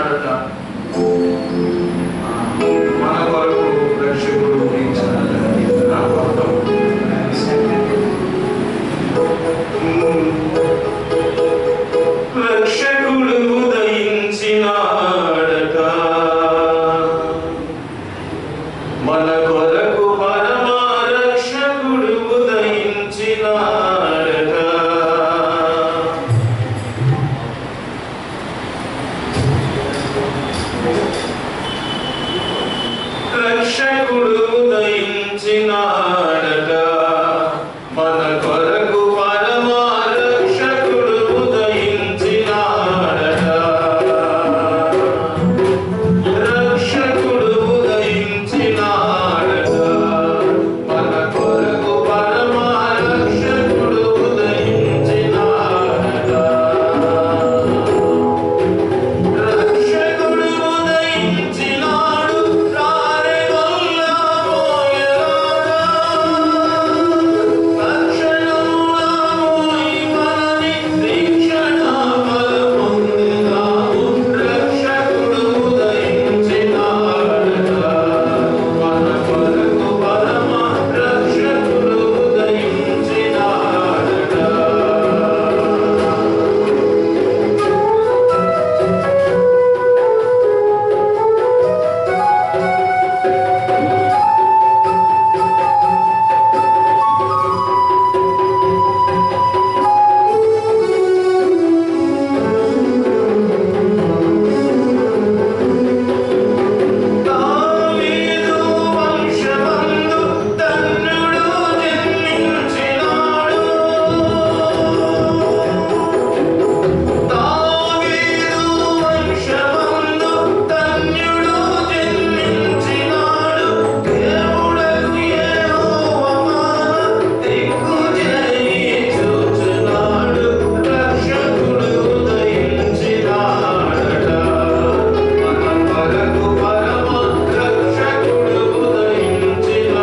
ఉదయించినాడట. మన కొరకు రక్షకుడు ఉదయించినాడట. రక్షకుడు ఉదయించినాడట, మన కొరకు పరమ రక్షకుడు ఉదయించినాడట. రక్షకుడు ఉదయించినాడట, మన కొరకు పరమ రక్షకుడు ఉదయించినాడట. రక్షకుడు ఉదయించినాడట, మన కొరకు పరమ రక్షకుడు ఉదయించినాడట. రక్షకుడు ఉదయించినాడు, రారే వల్ల పోయరాడా. రక్షణమున పోయి మనని రక్షణ బల పొందినాము. రక్షకుడు ఉదయించినాడట, మన కొరకు పరమ రక్షకుడు ఉదయించినాడట. దావీదు వంశమందు ధన్యుడు జన్మించినాడు. దావీదు వంశమందు ధన్యుడు జన్మించినాడు. దేవుడకు యెహోవా దిక్కుచేయి చూచున్నాడు. రక్షకుడు ఉదయించినాడట, మన కొరకు పరమ రక్షకుడు ఉదయించినాడట.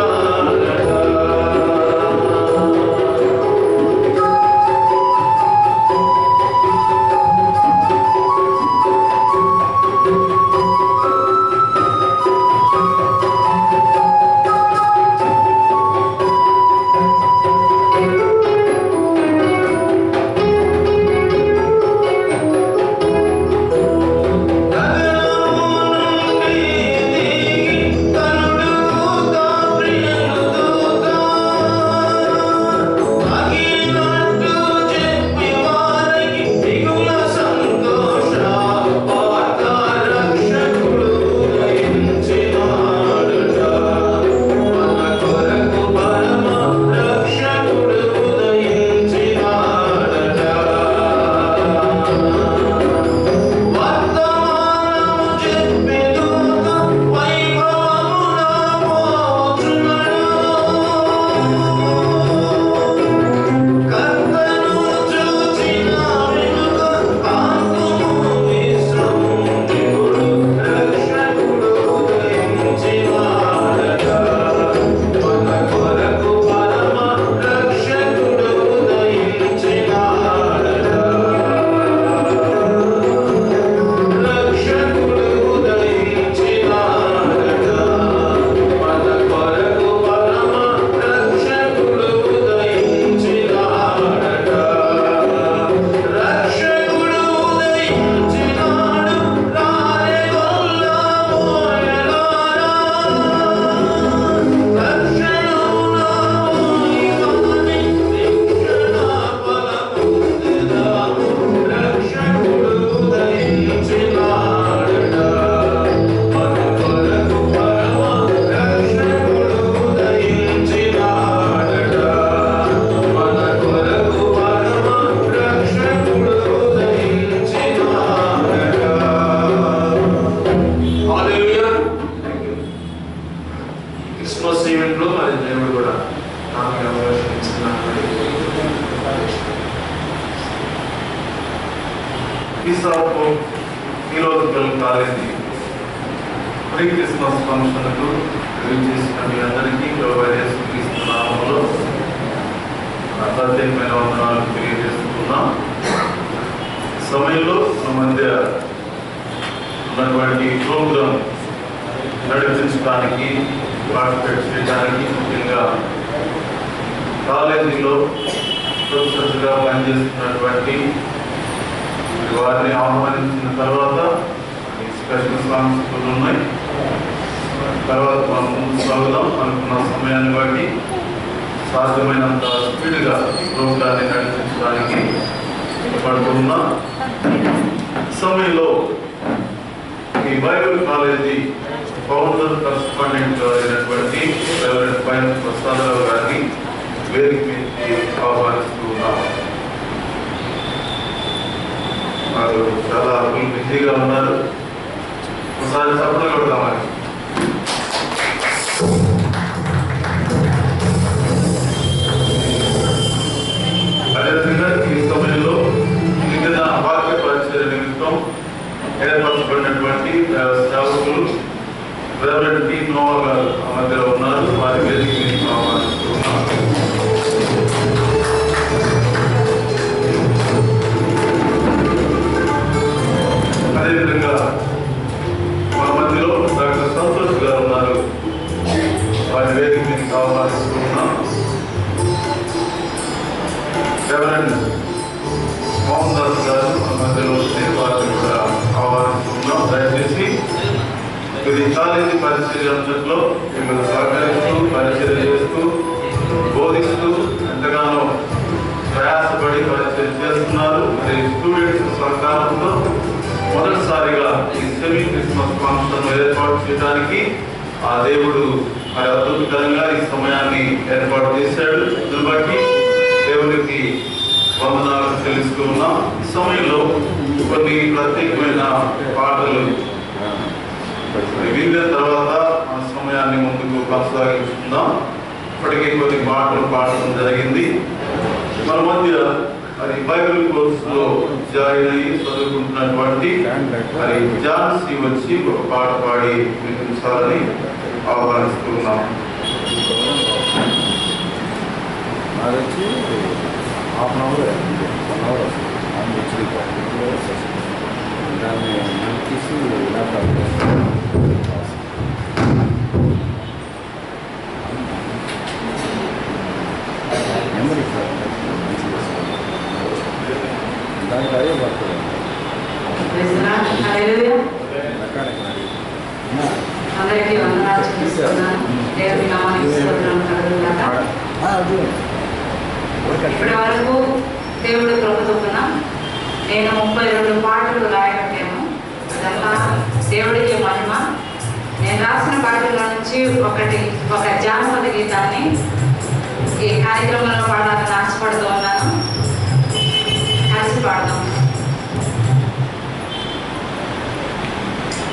క్రిస్మస్ ఈవెంట్లో మరి దేవుడు కూడా నాకు అవకాశం ఇస్తున్నాను. ఈరోజు కాలేజీ ప్రీ క్రిస్మస్ ఫంక్షన్కు చేసిన మీ అందరికీ నామంలో ప్రత్యేకమైన వందనాలు తెలియజేస్తున్నాం. సమయంలో మన మధ్య ఉన్నటువంటి ప్రోగ్రాం నడిపించడానికి పార్టిసిపేట్ చేయడానికి ముఖ్యంగా కాలేజీలో ప్రొఫెసర్స్గా పనిచేస్తున్నటువంటి వారిని ఆహ్వానించిన తర్వాత స్పెషల్ సాంగ్స్ కూడా ఉన్నాయి. తర్వాత మనం ముందు సాగుదాం. అనుకున్న సమయాన్ని బట్టి సాధ్యమైనంత స్పీడ్గా ప్రోగ్రాన్ని నడిపించడానికి పడుతున్న సమయంలో ఈ బైబిల్ కాలేజీ ఫౌండర్ కరస్పాండెంట్ అయినటువంటి రెవరెండ్ పైన ప్రసాదరావు గారిని వేదిక మీద ఆహ్వానిస్తూ ఉన్నాం. వారు చాలా బిజీగా ఉన్నారు. ఒకసారి చప్పట్లు కొడదామని. అదేవిధంగా ఈ సమయంలో మిగిలిన వాక్య పరిచయ నిమిత్తం ఏర్పరచబడినటువంటి సేవకులు రెవరెండ్ టి నోవా గారు మధ్యలో ఉన్నారు. వారి వేదిక ఆహ్వానిస్తున్నారు. అదేవిధంగా మన మధ్యలో డాక్టర్ సంతోష్ గారు ఉన్నారు. వారి వేదిక మీద ఆహ్వానిస్తున్నాం. రెవరెండ్ మోహన్ దాస్ గారు మన మధ్యలో వారిని కూడా ఆహ్వానిస్తున్నాం. దయచేసి ఇది కాలేజీ పరిచర్య అంశంలో మిమ్మల్ని సహకరిస్తూ పరిచర్య చేస్తూ బోధిస్తూ ఎంతగానో ప్రయాసపడి పరిచయం చేస్తున్నారు. మరి స్టూడెంట్స్ సహకారంతో మొదటిసారిగా ఈ సెమీ క్రిస్మస్ ఫంక్షన్ ఏర్పాటు చేయడానికి ఆ దేవుడు మరి అద్భుతకరంగా ఈ సమయాన్ని ఏర్పాటు చేశాడు. దీన్ని బట్టి దేవునికి వందనాలు తెలుస్తూ ఉన్నాం. ఈ సమయంలో కొన్ని ప్రత్యేకమైన పాటలు విన్న తర్వాత ఆ సమయాన్ని ముందుకు కొనసాగించుకుందాం. ఇప్పటికే కొన్ని పాటలు పాడడం జరిగింది. మన మధ్య మరి బైబిల్ కోర్సులో జాయిన్ అయ్యి చదువుకుంటున్నటువంటి మరి ఝాన్సీ వచ్చి ఒక పాట పాడి వినిపించాలని ఆహ్వానిస్తున్నాం. అది వచ్చి హాఫ్ అన్ అవర్ 1 అవర్ దాన్ని తీసి మెమరీ దానికి అదే పడుతుంది. అందరికీ వందనాలు చెల్లిస్తున్నాను. దేవుని నామానికి స్తోత్రం కలుగుగాక. ఇప్పటి వరకు దేవుడు కృప చొప్పున నేను 32 పాటలు రాయగట్టాను. అదంతా దేవుడికి మహిమ. నేను రాసిన పాటల నుంచి ఒక జానపద గీతాన్ని ఈ కార్యక్రమంలో పాడాలని ఆశపడుతూ ఉన్నాను. కలిసి పాడదాం.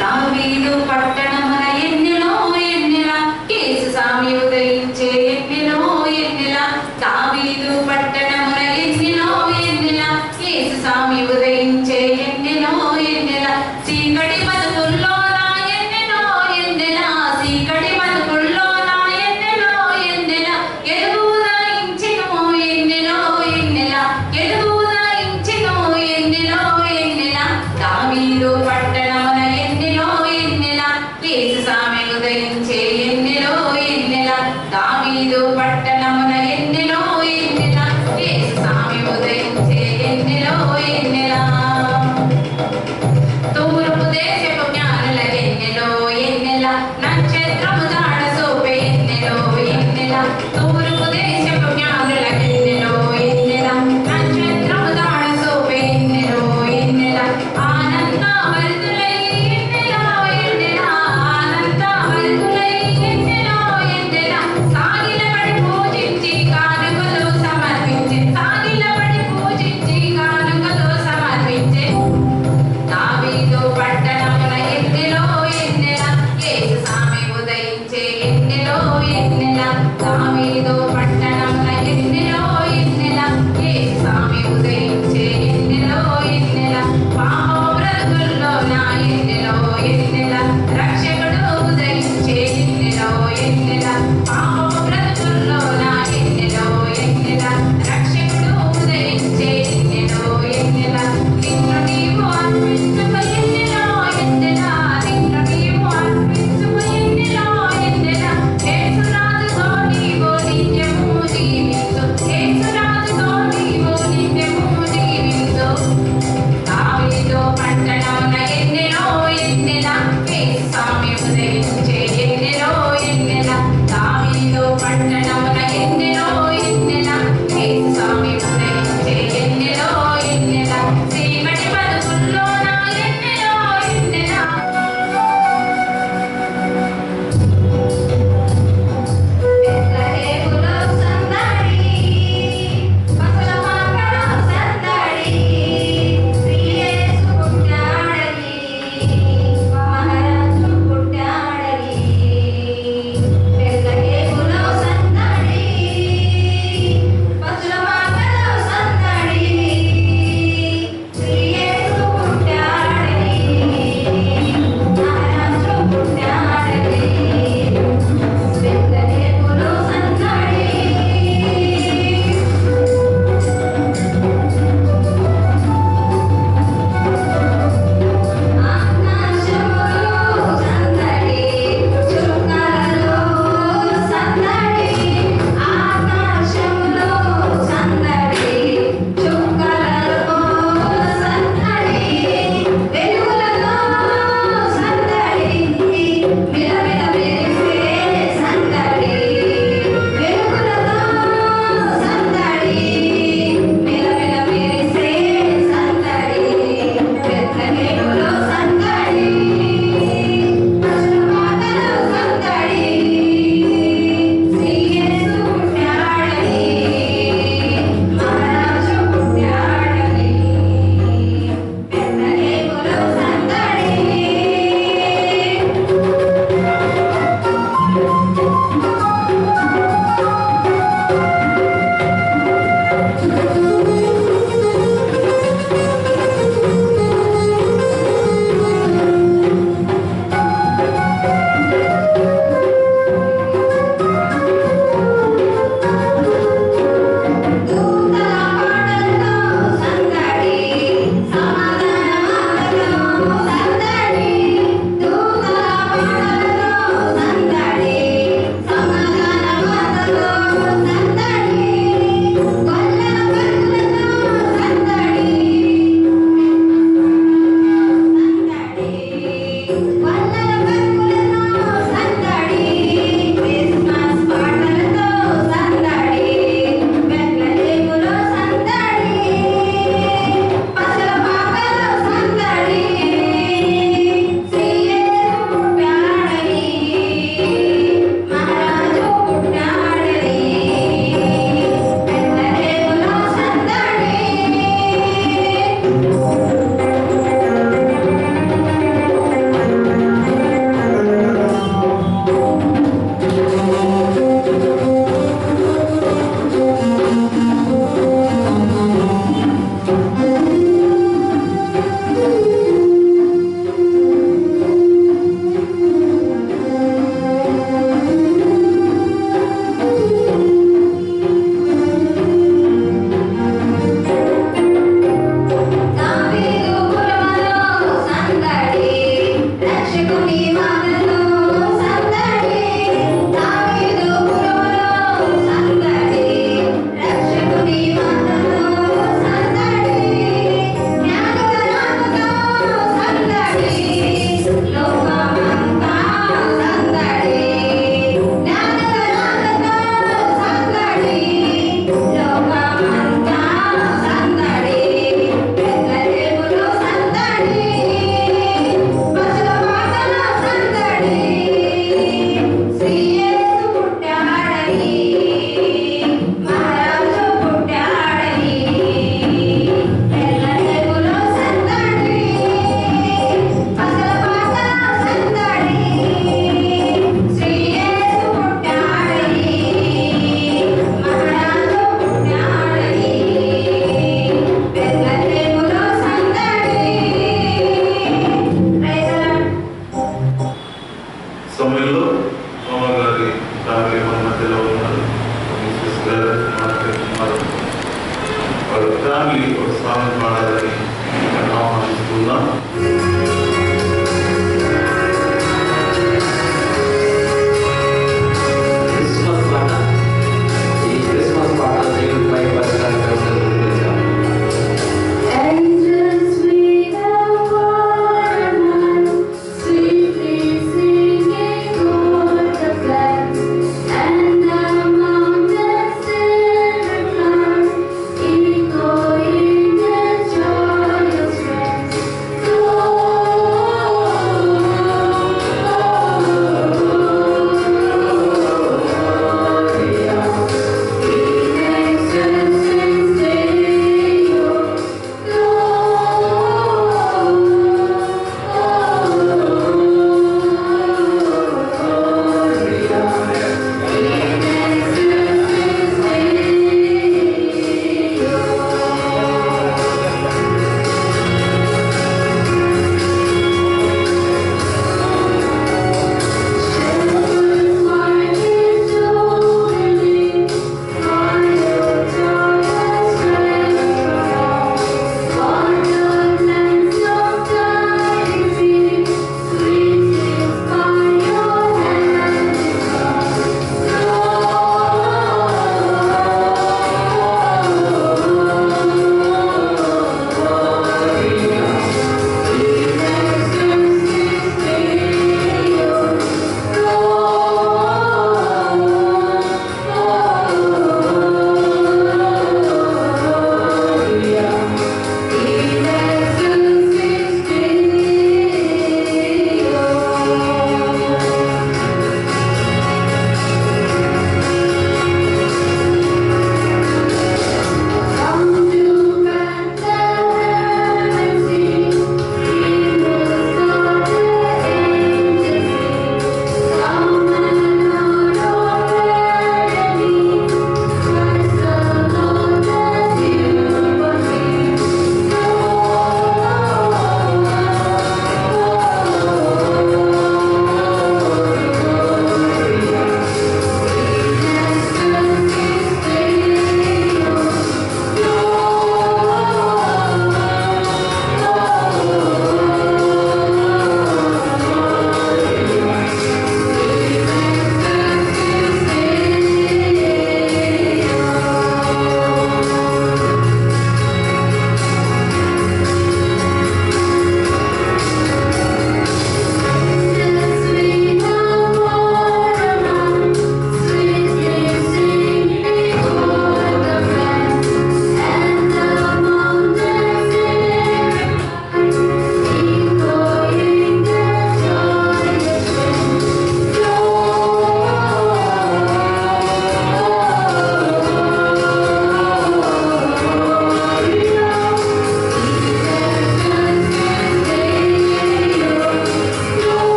దావీదు పట్టణమున ఎన్నెలో ఎన్నెలా యేసు స్వామి ఉదయించే ఎన్నెలో ఎన్నెలా దావీదు పట్టణమున ఎన్నెలో ఎన్నెలా యేసు స్వామి ఉదయించే ఎన్నెలో ఎన్నెలా చీకటి బతుకుల్లో నా ఎన్నెలో ఎన్నెలా చీకటి బతుకుల్లో నా ఎన్నెలో ఎన్నెలా ఎలుగు ఉదయించెను ఎన్నెలో ఎన్నెలా ఎలుగు ఉదయించెను ఎన్నెలో ఎన్నెలా దావీదు పట్టణమున ఎన్నెలో ఎన్నెలా యేసు స్వామి ఉదయించే ఎన్నెలో ఎన్నెలా దావీదు పట్టణమున ఎన్నెలో ఎన్నెలా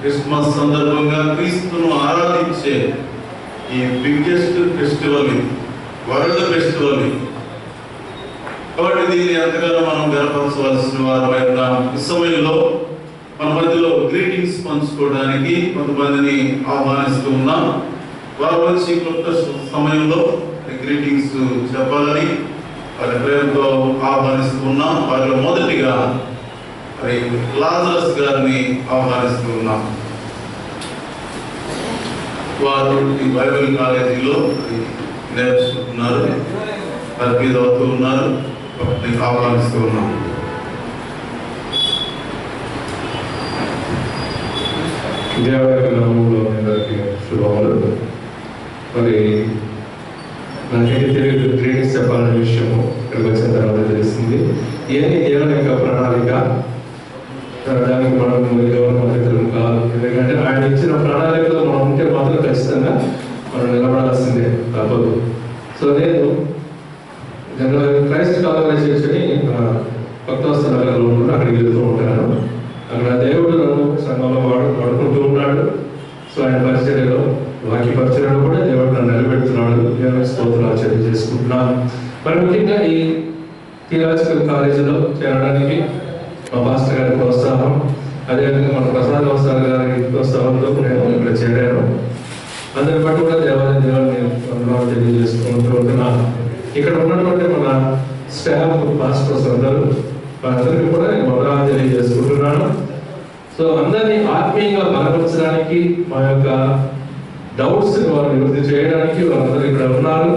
క్రిస్మస్ సందర్భంగా క్రీస్తును ఆరాధించే ఈ బిగ్గెస్ట్ ఫెస్టివల్ ఇది, వరల్డ్ ఫెస్టివల్ ఇది. కాబట్టి దీన్ని ఎంతగానో మనం గర్వపరచవలసిన వారమైన ఈ సమయంలో మన మధ్యలో గ్రీటింగ్స్ పంచుకోవడానికి కొంతమందిని ఆహ్వానిస్తూ ఉన్నాం. వారి వచ్చి క్లుప్త సమయంలో గ్రీటింగ్స్ చెప్పాలని వారి ప్రేమతో ఆహ్వానిస్తూ ఉన్నాం. వారిలో మొదటిగా లాజరస్ గారిని ఆహ్వానిస్తూ ఉన్నాం. వారు ఈ బైబిల్ కాలేజీలో నేర్చుకుంటున్నారు, తర్బీదు అవుతూ ఉన్నారు. ఆహ్వానిస్తూ ఉన్నాం. దేవాలయ నామంలో అందరికీ శుభములు. మరి నాకైతే తెలియదు గ్రీటింగ్స్ చెప్పాలనే విషయము ఇక్కడికి వచ్చిన తర్వాత తెలిసింది. ఇవన్నీ దేవుని యొక్క ప్రణాళిక. దానికి మనం ఎవరి మద్దతులం కాదు. ఎందుకంటే ఆయన ఇచ్చిన ప్రణాళికలో మనం ఉంటే మాత్రం ఖచ్చితంగా మనం నిలబడాల్సిందే, తప్పదు. సో నేను జనరల్ క్రైస్ట్ కాలరైజేషన్ భక్తవస్త నగరంలో ఉంటున్నా, అక్కడికి వెళ్తూ ఉంటాను. అక్కడ దేవుడు నన్ను సంఘంలో వాడుకుంటూ ఉన్నాడు. సో ఆయన పరిచర్యలో, వాక్య పరిచర్యలో కూడా దేవుడు నన్ను నిలబెడుతున్నాడు. దేవుని స్తోత్రాలు చేసుకుంటున్నాను. మరి ముఖ్యంగా ఈ థియలాజికల్ కాలేజీలో చేరడానికి మా పాస్టర్ గారి ప్రోత్సాహం, అదేవిధంగా మన ప్రసాద్ వస్తారు గారి ప్రోత్సాహంతో నేను ఇక్కడ చేరాను. అందరి బట్టి కూడా దేవుని తెలియజేసుకుంటూ ఉంటున్నాను. ఇక్కడ ఉన్నటువంటి మన స్టాఫ్ పాస్టర్స్ అందరికీ కూడా నేను వందనాలు తెలియజేసుకుంటున్నాను. సో అందరినీ ఆత్మీయంగా బలపరచడానికి, మా యొక్క డౌట్స్ వారు నివృత్తి చేయడానికి వారందరూ ఇక్కడ ఉన్నారు.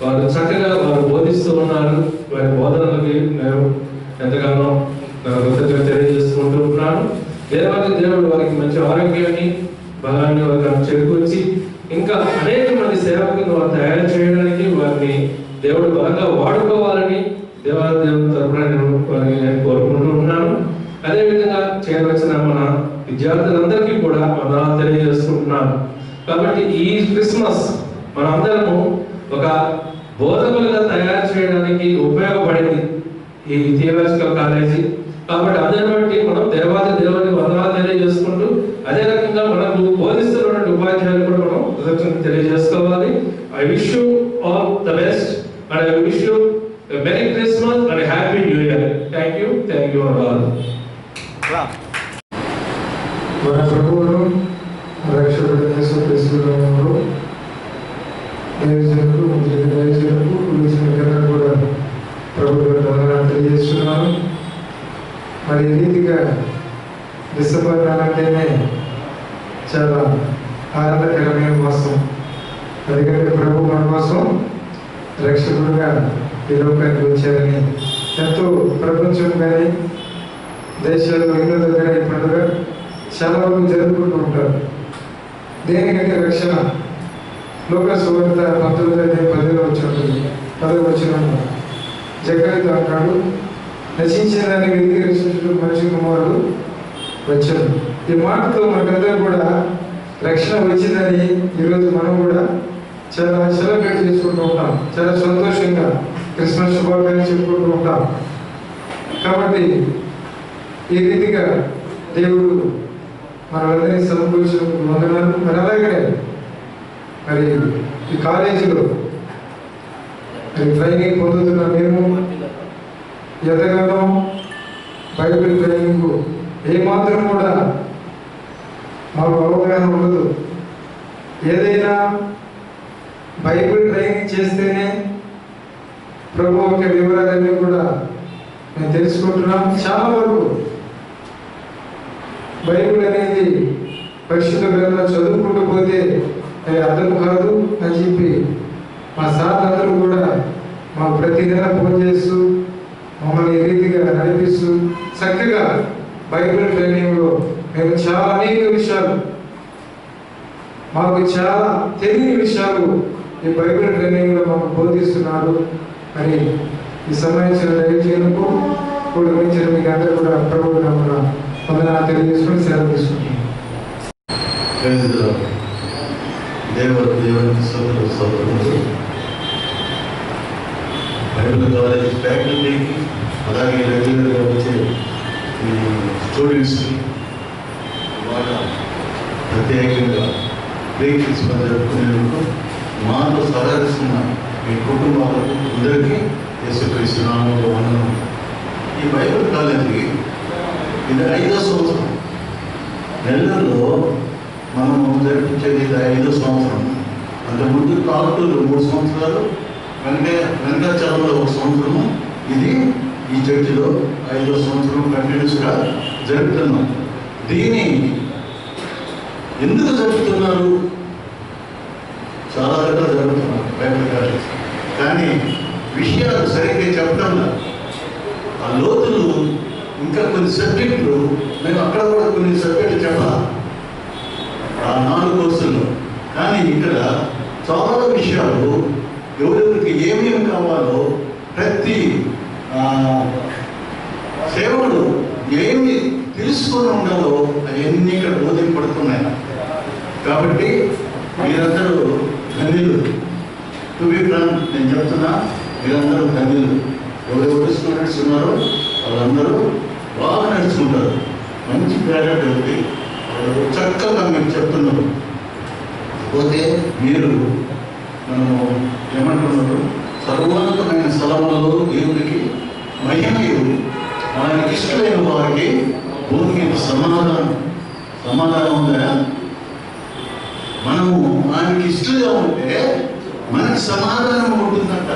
వారు చక్కగా వారు బోధిస్తూ ఉన్నారు. వారి బోధనలకి నేను ఎంతగానో కృతజ్ఞత తెలియజేసుకుంటూ ఉన్నాను. దేవుడు వారికి మంచి ఆరోగ్యాన్ని, బలాన్ని వారికి చేకూర్చి ఇంకా అనేక మంది సేవకులను వారు తయారు చేయడానికి వారిని దేవుడు బలంగా వాడుకోవాలని దేవుని తరపున నేను కోరుకుంటూ ఉన్నాను. అదేవిధంగా చేయవలసిన మన విద్యార్థులందరికీ కూడా వందనాలు తెలియజేసుకుంటున్నాను. కాబట్టి ఈ క్రిస్మస్ మనందరము ఒక బోధకులుగా తయారు చేయడానికి ఉపయోగపడింది ఈ థియలాజికల్ కాలేజీ. కాబట్టి అందరిని బట్టి మనం దేవుని వందనాలు తెలియజేసుకుంటూ, అదే రకంగా మనకు బోధిస్తున్నటువంటి ఉపాధ్యాయులు కూడా మనం కృతజ్ఞత తెలియజేసుకోవాలి. I wish you all the best and I wish you a Merry Christmas and a Happy New Year. Thank you all. మన ప్రభువును రక్షకుడు యేసు క్రీస్తు నామములో దైవజనులకు కూడా ప్రభువుకు వందనాలు తెలియజేస్తున్నాను. మరి ఈ రీతిగా డిసెంబర్ నెలంటేనే చాలా ఆనందకరమైన మాసం. ఎందుకంటే ప్రభు మన కోసం రక్షకుడుగా ఈ లోకానికి వచ్చారని ఎంతో ప్రపంచం కానీ దేశాల్లో ఎన్నో దగ్గర ఈ పండుగ చాలా మంది జరుపుకుంటూ ఉంటారు. దేనికంటే రక్షణ. లోక సువార్త 19:10 వచ్చిన జకరీతో అంటాడు, నశించిన దాన్ని వెతికి రక్షించడం మనిషి కుమారుడు వచ్చాడు. ఈ మాటతో మనకందరూ కూడా రక్షణ వచ్చిందని ఈరోజు మనం కూడా చాలా సెలబ్రేట్ చేసుకుంటూ ఉంటాం. చాలా సంతోషంగా క్రిస్మస్ శుభాకాంక్షలు చెప్పుకుంటూ ఉంటాం. కాబట్టి ఈ రీతిగా దేవుడు మనందరినీ సమకూర్చినందుకు వందనాలు. మరి అలాగే మరి ఈ కాలేజీలో మరి ట్రైనింగ్ పొందుతున్న మేము ఎంతగానో బైబిల్ ట్రైనింగ్ ఏమాత్రం కూడా మాకు అవగాహన ఉండదు. ఏదైనా బైబిల్ ట్రైనింగ్ చేస్తేనే ప్రభు యొక్క వివరాలన్నీ కూడా మేము తెలుసుకుంటున్నాం. చాలా వరకు బైబిల్ అనేది పరిశుద్ధ గ్రంథాలు చదువుకుంటూ పోతే అది అర్థం కాదు అని చెప్పి మా సార్ అందరూ కూడా మాకు ప్రతి నెల ఫోన్ చేస్తూ మమ్మల్ని ఈ రీతిగా నడిపిస్తూ చక్కగా బైబిల్ ట్రైనింగ్లో మేము చాలా అనేక విషయాలు, మాకు చాలా తెలియని విషయాలు ఈ బైబిల్ ట్రైనింగ్లో మాకు బోధిస్తున్నారు. మరి ఈ సంబంధించిన దయచేయకు కూడా మించిన మీకు అందరూ కూడా ప్రభువు నామమున వందనాలు తెలియజేసుకుని సెలవు తీసుకుంటున్నాను. బైబిల్ కాలేజ్ ఫ్యాకల్టీకి, అలాగే రెగ్యులర్గా వచ్చే స్టూడెంట్స్కి వాళ్ళ ప్రత్యేకంగా క్రిస్మస్ జరుపుకునేందుకు మాతో సహకరిస్తున్న మీ కుటుంబాలకు అందరికీ యేసుక్రీస్తు నామములో వందనం. ఈ బైబిల్ కాలేజీ ఇది 5వ సంవత్సరం. నెల్లూరులో మనము జరిపించేది ఇది 5వ సంవత్సరం. అంతకుముందు తాలూరులో 3 సంవత్సరాలు, వెంకటాచలంలో 1 సంవత్సరము, ఇది ఈ చర్చిలో 5వ సంవత్సరం కంటిన్యూస్గా జరుపుతున్నాం. దీన్ని ఎందుకు జరుపుతున్నారు? చాలా రకాలు జరుగుతున్నారు బైబిల్ కాలేజ్, కానీ విషయాలు సరిగ్గా చెప్పడంలో ఆ లోతులు ఇంకా కొన్ని సబ్జెక్టులు మేము అక్కడ కూడా కొన్ని సబ్జెక్టులు చెప్పాలి ఆ 4 కోర్సుల్లో. కానీ ఇక్కడ చాలా విషయాలు ఎవరెవరికి ఏమేమి కావాలో ప్రతి సేవకుడు ఏమి తెలుసుకొని ఉండాలో అవన్నీ ఇక్కడ బోధింపడుతున్నాయి. కాబట్టి మీరందరూ ధన్యులు. టు బి ఫ్రాంక్ నేను చెప్తున్నా, మీరందరూ ధన్యులు. ఎవరెవరు స్టూడెంట్స్ ఉన్నారో వాళ్ళందరూ బాగా నడుచుకుంటారు. మంచి పేరెంట్ ఉంది, వాళ్ళు చక్కగా మీకు చెప్తున్నారు. పోతే మీరు మనము ఏమంటున్నారు, సర్వోన్నతమైన స్థలములలో దేవుడికి మహిమయు ఆయనకి ఇష్టమైన వారికి భూమి మీద సమాధానం ఉందా? మనము ఆయనకి ఇష్టంగా ఉంటే మనకి సమాధానం ఉంటుందంట.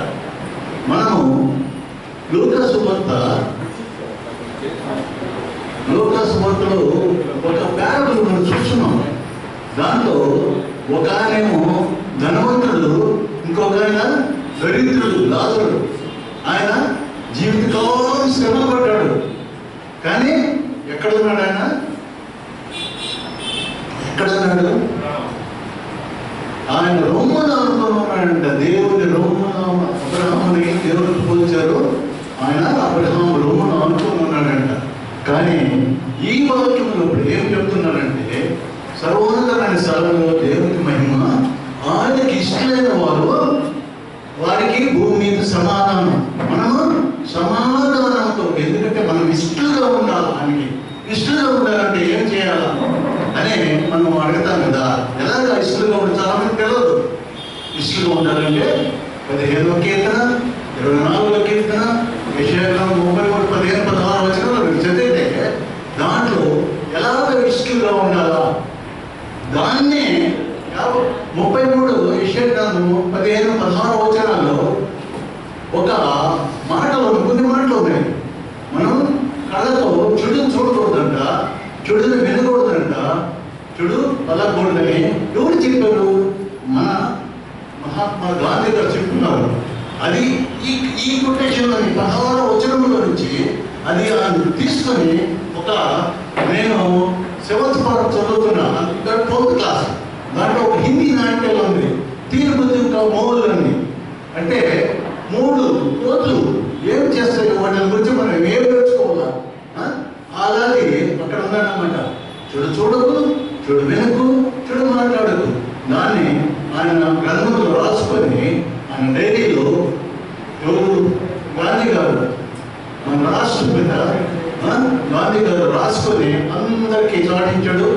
మనము లూకాసు వార్తలో ఒక ప్యారబుల్ మనం చూస్తున్నాం. దాంట్లో ఒక ఆయనేమో ధనవంతుడు, ఇంకొక ఆయన దరిద్రుడు లాజరు. ఆయన జీవితకాలం శ్రమ పడ్డాడు, కానీ ఎక్కడున్నాడు ఆయన? ఎక్కడున్నాడు? ఆయన రొమ్మను అనుకున్నాడంట. దేవుని రొమ్మను, అబ్రహాముని దేవుడికి పోల్చారు. ఆయన అబ్రహాము రొమ్మను అనుకున్నాడంట. కానీ ఈ వాక్యంలో ఇప్పుడు ఏం చెప్తున్నారంటే, సర్వోన్నతమైన స్థలంలో దేవునికి మహిమ, ఆయనకి ఇష్టమైన వారికి భూమి మీద సమాధానం. మనము సమాధానంతో, ఎందుకంటే మనం ఇష్టంగా ఉండాలి. ఆయనకి ఇష్టంగా ఉండాలంటే ఏం చేయాలా అని మనం అడుగుతాం కదా. ఎలాగా ఇష్టంగా ఉంటే చాలా మంది తెలియదు. ఇష్టంగా ఉండాలంటే 15వ కీర్తన, 24వ కీర్తన, యెషయా 33, 15, 16 వచనాలు మీరు చదివితే దాంట్లో ఎలాగ ఇష్టంగా ఉండాలా దాన్నే 33 యెషయా 15, 16 వచనాల్లో ఒక మాటలు, కొన్ని మాటలు ఉన్నాయి. మనం కళ్ళతో చెడుని చూడకూడదంట, చెడుని వినకూడదంట, చెడు పలకూడదని ఎవరు చెప్పారు? మన మహాత్మా గాంధీ గారు చెప్తున్నారు. అది ఈ కొటేషన్లోని 16వ వచనంలో నుంచి అది తీసుకొని నేను 7th పార్ట్ చదువుతున్నా, 12th క్లాస్. దాంట్లో ఒక హిందీ నాట్యాలు ఉంది, తీరుబుద్ధి మోగులు అని. అంటే 3 రోజులు ఏం చేస్తాయి వాటి గురించి మనం ఏం నేర్చుకోవాలా? అలాగే అక్కడ ఉన్నాడనమాట. చెడు చూడకు, చెడు వినకు, చెడు మాట్లాడకు. దాన్ని ఆయన గ్రంథంలో రాసుకొని ఆయన డైరీలో, ఎవరు? గాంధీ గారు, మన రాష్ట్రపిత గాంధీ గారు రాసుకొని అందరికీ చాటించాడు.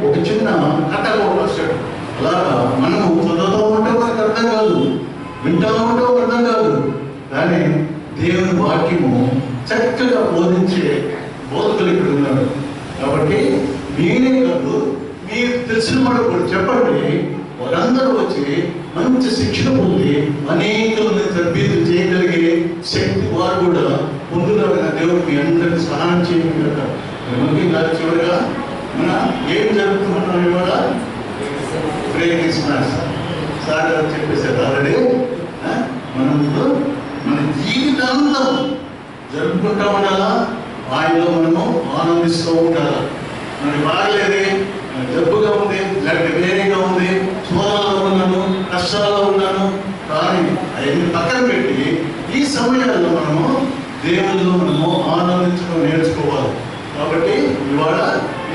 ఒక చిన్న కథ కూడా రాశాడు. అలాగా మనము చదువుతూ ఉంటే మనకు అర్థం కాదు, వింటూ ఉంటే అర్థం కాదు. కానీ దేవుని వాక్యము చక్కగా బోధించే బోధకులు ఇక్కడ ఉన్నారు. కాబట్టి మీరే కాదు, మీరు తెలిసిన వాడు కూడా చెప్పండి. వారందరూ వచ్చి మంచి శిక్షణ పొంది అనేకలను తరబీదు చేయగలిగే శక్తి వారు కూడా పొందులాగా దేవుడు మీ అందరికీ సహాయం చేయడం కదా. ముఖ్యంగా చివరిగా మన ఏం జరుగుతున్నాం ఇవాళ? ప్రే క్రిస్మస్ సార్ గారు చెప్పేశారు ఆల్రెడీ. మనం మన జీవితాంతం జరుపుకుంటూ ఉండాలా, ఆయనలో మనము ఆనందిస్తూ ఉండాలి. మనకి బాగలేదే, జబ్బుగా ఉంది, లేకపోతే వేరేగా ఉంది, శోధనలో ఉన్నాను, కష్టాల్లో ఉన్నాను, కానీ అవన్నీ పక్కన పెట్టి ఈ సమయాల్లో మనము దేవుల్లో మనము ఆనందించడం నేర్చుకోవాలి. కాబట్టి ఇవాళ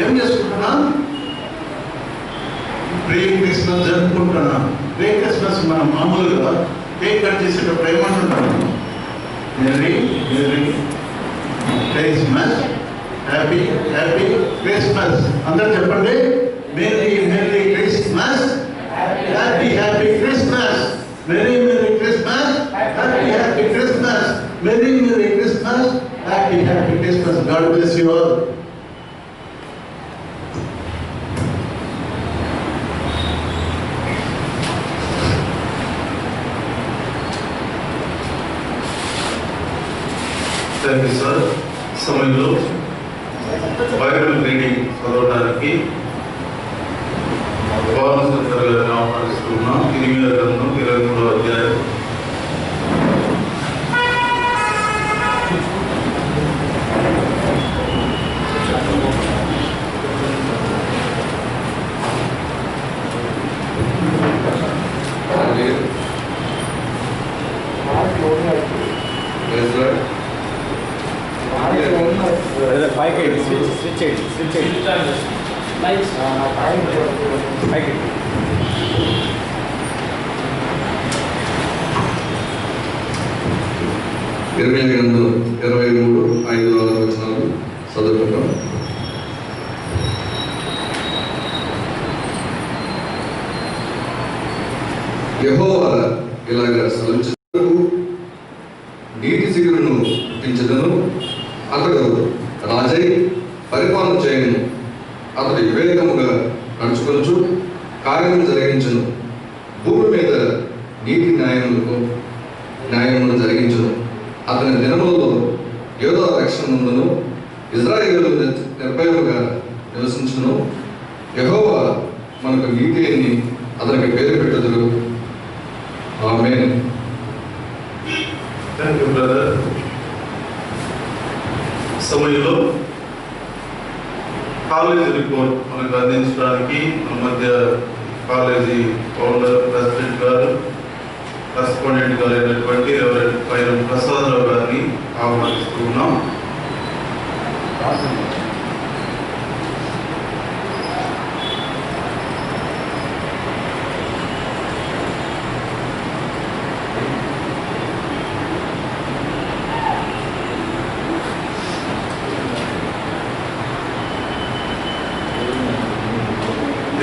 ఏం చేసుకుంటున్నాం? ప్రీ క్రిస్మస్ జరుపుకుంటున్నాం. ప్రీ క్రిస్మస్ మనం మామూలుగా కేక్ కట్ చేసేటప్పుడు ఏమంటున్నాము? Merry Christmas, happy Christmas. అందరూ చెప్పండి, Merry Merry Christmas. Happy Happy Christmas. Merry Merry Christmas. Happy Happy Christmas. Merry Merry Christmas. Happy Happy Christmas. God bless you all. Thank you, sir. సమయంలో Bible reading చదవడానికి governor గారిని ఆహ్వానిస్తున్నాం. 8వ గ్రంథం 23వ అధ్యాయం. Switch పైకి ఇరవై గ్రంథం 23:5-6 వచనాలు చదువుకుంటాం. యెహోవా ఇలాగ సెలవిచ్చుటకు నీటి సిగురును పుట్టించదను, అతడు రాజై పరిపాలన చేయను, అతడు వివేకముగా నడుచుకొనుచు కార్యము జరిగించును, భూమి మీద నీతి న్యాయమును జరిగించును, అతని దినములలో యోధా రక్షణ ఉండును, ఇజ్రాయేలు నిర్భయముగా నివసించును, యెహోవా మనకు నీతి అని అతనికి పేరు పెట్టుదురు. ఆమేన్. Thank you brother. సమయంలో కాలేజీ రిపోర్ట్ మనకు అందించడానికి మన మధ్య కాలేజీ ఫౌండర్ ప్రెసిడెంట్ గారు కరెస్పాండెంట్ గారు అయినటువంటి రెవరెండ్ పైరం ప్రసాదరావు గారిని ఆహ్వానిస్తూ ఉన్నాం.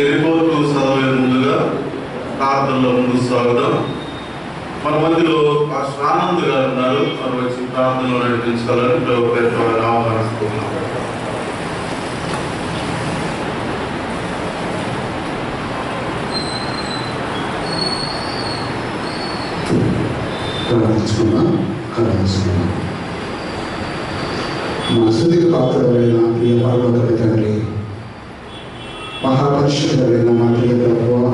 రిపోర్టు చదివే ముందుగా ప్రార్థనలో ముందుకు సాగుదాం. మన మధ్యలో ఆనంద్ గారు ఉన్నారు. వారు వచ్చి ప్రార్థనలో నడిపించాలని ప్రభు పేరుతో ఆహ్వానిస్తున్నాం. ప్రార్థించుకున్నాం. మా స్తుతికి పాత్రుడైన ప్రియ పరలోక తండ్రి, మహాపరిశుద్ధుడైన మా ప్రియ ప్రభువా,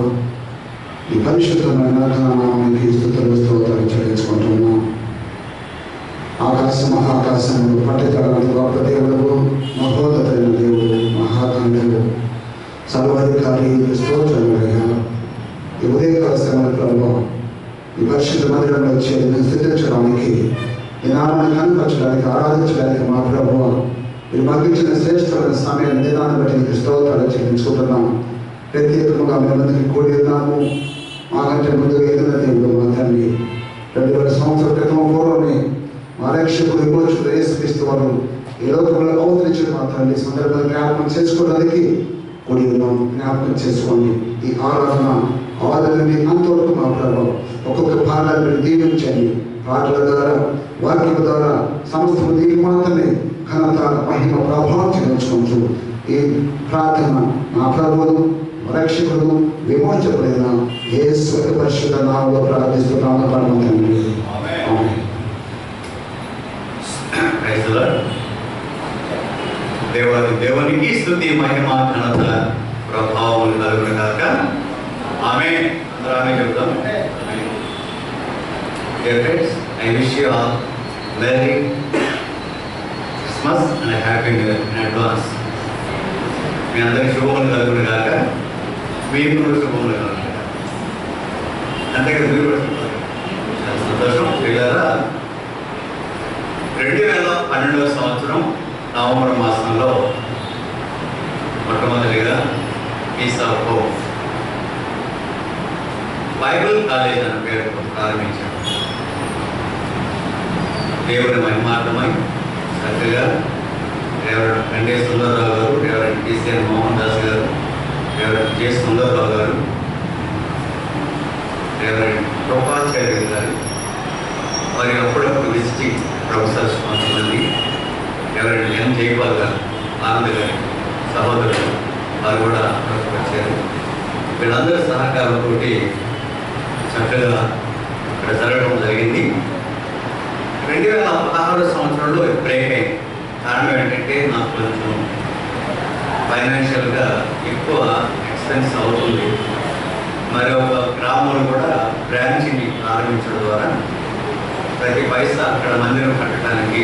ఈ పరిశుద్ధమైన నామానికి స్తుతులు స్తోత్రాలు చెల్లించుకుంటున్నాం. ఆకాశ మహాకాశములు పట్టెతరాలు గొప్ప దేవుడు, మహోన్నతమైన దేవుడు, మహాకాంతుడు, సర్వాధికారి, స్తోత్రములయ్యా. ఈ ఉదయకాల సమయంలో ప్రభువా, ఈ పరిశుద్ధ మందిరంలో వచ్చి స్థితించడానికి, ఈ నామాన్ని కనపరచడానికి, ఆరాధించడానికి మా ప్రభువా మీరు మగ్గించిన శ్రేష్టమైన సమయాన్ని నిదాన్ని బట్టి నీకు స్తోత్రాలు చెల్లించుకుంటున్నాం. ప్రత్యేకంగా మేమందరికీ కూడి ఉన్నాము. మాకంటే ముందుగా ఎదిగిన దేవుడు మా తండ్రి, 2000 సంవత్సరాల క్రితం పూర్వమే మా రక్షకుడు విమోచకుడు యేసుక్రీస్తు వారు ఈ లోకంలో అవతరించిన మా తండ్రి సందర్భంగా జ్ఞాపకం చేసుకోవడానికి కూడి ఉన్నాం. జ్ఞాపకం చేసుకోండి. ఈ ఆరాధన ఆదరణని అంతవరకు మా ప్రభావం ఒక్కొక్క భాగాన్ని దీవించండి. పాటల ద్వారా, వాక్యం ద్వారా సమస్తం దీనికి మాత్రమే ఘనత, మహిమ, ప్రభావం చెల్లించుకుంటూ ఈ ప్రార్థన మా ప్రభువును రక్షకుడు విమోచకుడైన యేసు పరిశుద్ధ నామములో ప్రార్థిస్తున్నాము పరమ తండ్రి. ఆమేన్. దేవునికి స్తుతి, మహిమ, ఘనత, ప్రభావం కలుగును గాక. ఆమేన్. అందరూ చెప్తాం. Dear friends, I wish you all Merry Christmas and a Happy New Year in advance. మీ అందరికీ శుభములు కలుగును గాక. మీకు కూడా శుభములు కలుగును గాక. అంతేకాదు మీరు కూడా చాలా సంతోషం. వీళ్ళారా 2012వ సంవత్సరం నవంబర్ మాసంలో మొట్టమొదటిగా Peace of Hope Bible College అనే పేరు ప్రారంభించారు. దేవుని మహిమార్థమై చక్కగా రెవరెండ్ సుందరరావు గారు, రెవరెండ్ టీసీఎన్ మోహన్ దాస్ గారు, రెవరెండ్ జె సుందరరావు గారు, రెవరెండ్ కృపాచార్య గారు, మరి అప్పుడప్పుడు విజిటింగ్ ప్రొఫెసర్స్ కొంతమంది, రెవరెండ్ ఎం జైపాల్ గారు, ఆనంద్ గారు సహోదరులు, వారు కూడా వచ్చారు. వీళ్ళందరి సహకారంతో చక్కగా ఇక్కడ జరగడం జరిగింది. 2016 సంవత్సరంలో బ్రేక్ అయింది. కారణం ఏంటంటే నాకు కొంచెం ఫైనాన్షియల్గా ఎక్కువ ఎక్స్పెన్స్ అవుతుంది. మరి ఒక గ్రామంలో కూడా బ్రాంచ్ని ప్రారంభించడం ద్వారా ప్రతి పైసా అక్కడ మందిరం కట్టడానికి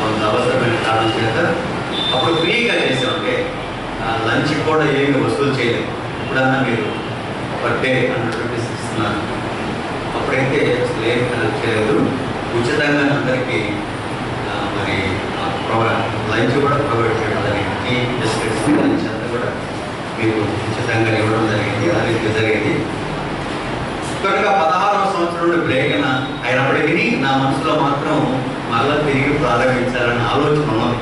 కొంత అవసరమైన కారణం చేత అప్పుడు ఫ్రీగా చేసామంటే లంచ్ కూడా ఏమి వసూలు చేయలేదు. ఎప్పుడన్నా మీరు పర్ డే 100 రూపీస్ ఇస్తున్నారు. అప్పుడైతే అసలు ఏం కలెక్ట్ చేయలేదు. ఉచితంగా అందరికీ మరి లంచ్ కూడా ప్రొవైడ్ చేయడం జరిగింది. టీ, బిస్కెట్స్, లంచ్ అంతా కూడా మీకు ఉచితంగా ఇవ్వడం జరిగింది. అది జరిగింది. కనుక 16వ సంవత్సరంలో బ్రేక్ అయినప్పటికీ నా మనసులో మాత్రం మళ్ళా తిరిగి ప్రారంభించాలన్న ఆలోచన ఉన్నది.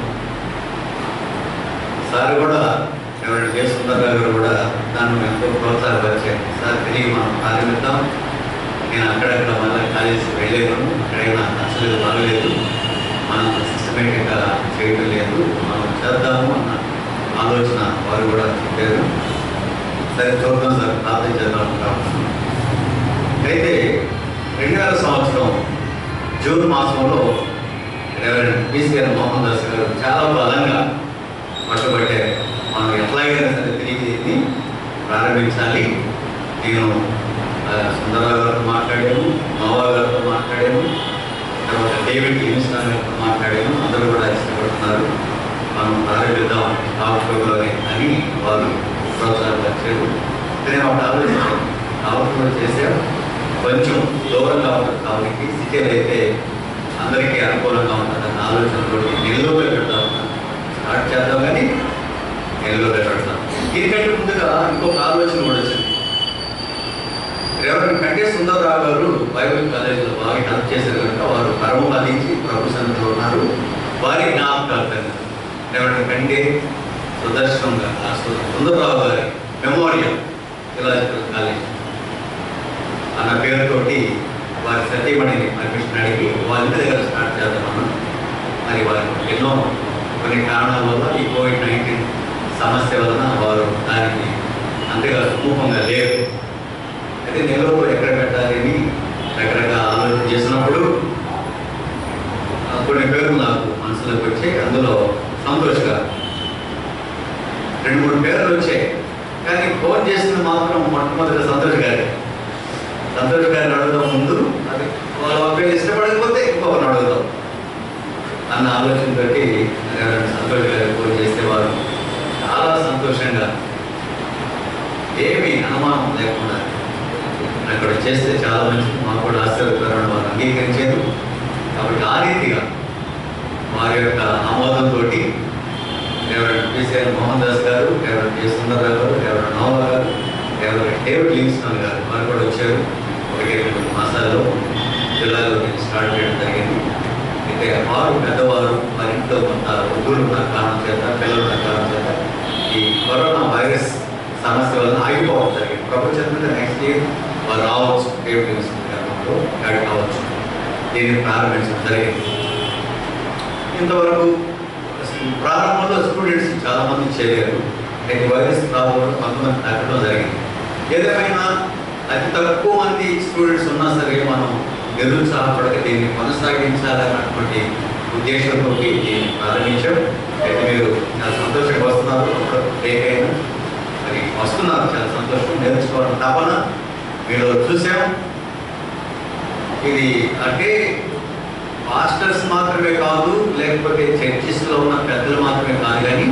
సార్ కూడా ఎవరైనా జె సుందరరావు గారు కూడా దాన్ని ఎంతో ప్రోత్సాహపరిచారు. సార్ తిరిగి మనం ప్రారంభిద్దాం, నేను అక్కడక్కడ మళ్ళీ కాలేజీకి వెళ్ళలేను, అక్కడైనా నచ్చలేదు, బాగలేదు, మనం సిస్టమేటిక్గా చేయడం లేదు, మనం చేద్దాము అన్న ఆలోచన వారు కూడా చెప్పారు. సరే చూద్దాం సార్, ప్రార్థన చేద్దాం అనుకుంటాం. అయితే 2000 సంవత్సరం జూన్ మాసంలో రెవరెండ్ పిసిఆర్ మోహన్ దాస్ గారు చాలా బలంగా పట్టుబట్టారు. మనం ఎట్లాగైనా సరే తిరిగి దీన్ని ప్రారంభించాలి. నేను సుందరరావు గారితో మాట్లాడాను, నోవా గారితో మాట్లాడాను, తర్వాత డేవిడ్ లివింగ్స్టన్ గారితో మాట్లాడాను. అందరూ కూడా ఇష్టపడుతున్నారు, మనం ప్రారంభిద్దాం ఆవుట్డోర్ అని వారు ప్రోత్సాహపరిచారు. నేను ఒకటి ఆలోచించాను, ఆవుట్డోర్ చేసాం, కొంచెం దూరంగా ఉంటుంది కాబట్టి సిటీలో అయితే అందరికీ అనుకూలంగా ఉంటుందన్న ఆలోచనతో నెల్లూరులో పెడతాం, స్టార్ట్ చేద్దాం కానీ నెల్లూరులో పెడతాం. దీనికంటే ముందుగా ఇంకొక ఆలోచన కూడా వచ్చింది. రెవరెండ్ కంటే సుందరరావు గారు బైబిల్ కాలేజీలో బాగా హెల్ప్ చేశారు కనుక వారు పరమ మదించి ప్రభు సన్నిధిలో ఉన్నారు. వారి జ్ఞాపకార్థంగా రెవరెండ్ కంటే సుదర్శనంగా సుందరరావు గారి మెమోరియల్ థియలాజికల్ కాలేజ్ అన్న పేరుతోటి వారి సతీమణిని పర్మిషన్ అడిగి వాళ్ళ ఇంటి దగ్గర స్టార్ట్ చేద్దామన్నా. మరి వారు ఎన్నో కొన్ని కారణాల వల్ల ఈ COVID-19 సమస్య వలన వారు దానికి అంతగా సుమూహంగా లేరు. అయితే నెల్లూరులో ఎక్కడ పెట్టాలని రకరకాల ఆలోచన చేసినప్పుడు కొన్ని పేర్లు నాకు మనసులోకి వచ్చాయి. అందులో సంతోష్ గారు 2-3 పేర్లు వచ్చాయి, కానీ ఫోన్ చేసిన మాత్రం మొట్టమొదటి సంతోష్ గారి అడుగుదాం ముందు, అది వాళ్ళ పేరు ఇష్టపడకపోతే ఇంకొకరిని అడుగుదాం అన్న ఆలోచనతో సంతోష్ గారు ఫోన్ చేస్తే వారు చాలా సంతోషంగా ఏమీ అనుమానం లేకుండా అక్కడ చేస్తే చాలా మంచిది, మాకు కూడా ఆశ్చర్యకరమైన వారు అంగీకరించారు. కాబట్టి ఆ రీతిగా వారి యొక్క ఆమోదంతో రెవరెండ్ పిసిఆర్ మోహన్ దాస్ గారు, రెవరెండ్ జె సుందరరావు గారు, రెవరెండ్ నోవా గారు, రెవరెండ్ డేవిడ్ లివింగ్స్టన్ గారు వారు కూడా వచ్చారు. 1-2 మాసాల్లో జిల్లాలో నేను స్టార్ట్ చేయడం జరిగింది. అయితే వారు పెద్దవారు వారి ఇంట్లో కొంత వృద్ధులు ఉన్న కారణం చేత, పిల్లలు ఉన్న కారణం చేత ఈ కరోనా వైరస్ సమస్య వలన ఆగిపోవడం జరిగింది. ప్రపంచంలో నెక్స్ట్ ఇయర్ వారు రావచ్చు, డేవిడ్ లివింగ్స్టన్ గారు యాడ్ కావచ్చు. దీన్ని ప్రారంభించడం జరిగింది. ఇంతవరకు ప్రారంభంలో స్టూడెంట్స్ చాలామంది చేరారు. అయితే వైరస్ ప్రాబ్లం కొంతమంది తగ్గడం జరిగింది. ఏదేమైనా అతి తక్కువ మంది స్టూడెంట్స్ ఉన్నా సరే మనం నిరుత్సాహపడక దీన్ని కొనసాగించాలన్నటువంటి ఉద్దేశంతో దీన్ని ప్రారంభించాం. అయితే మీరు చాలా సంతోషంగా వస్తున్నారు, బ్రేక్ అయినా మరి వస్తున్నారు, చాలా సంతోషం, నేర్చుకోవాలని తపన మీరు చూసాం. ఇది అంటే మాస్టర్స్ మాత్రమే కాదు, లేకపోతే చర్చిస్లో ఉన్న పెద్దలు మాత్రమే కాదు, కానీ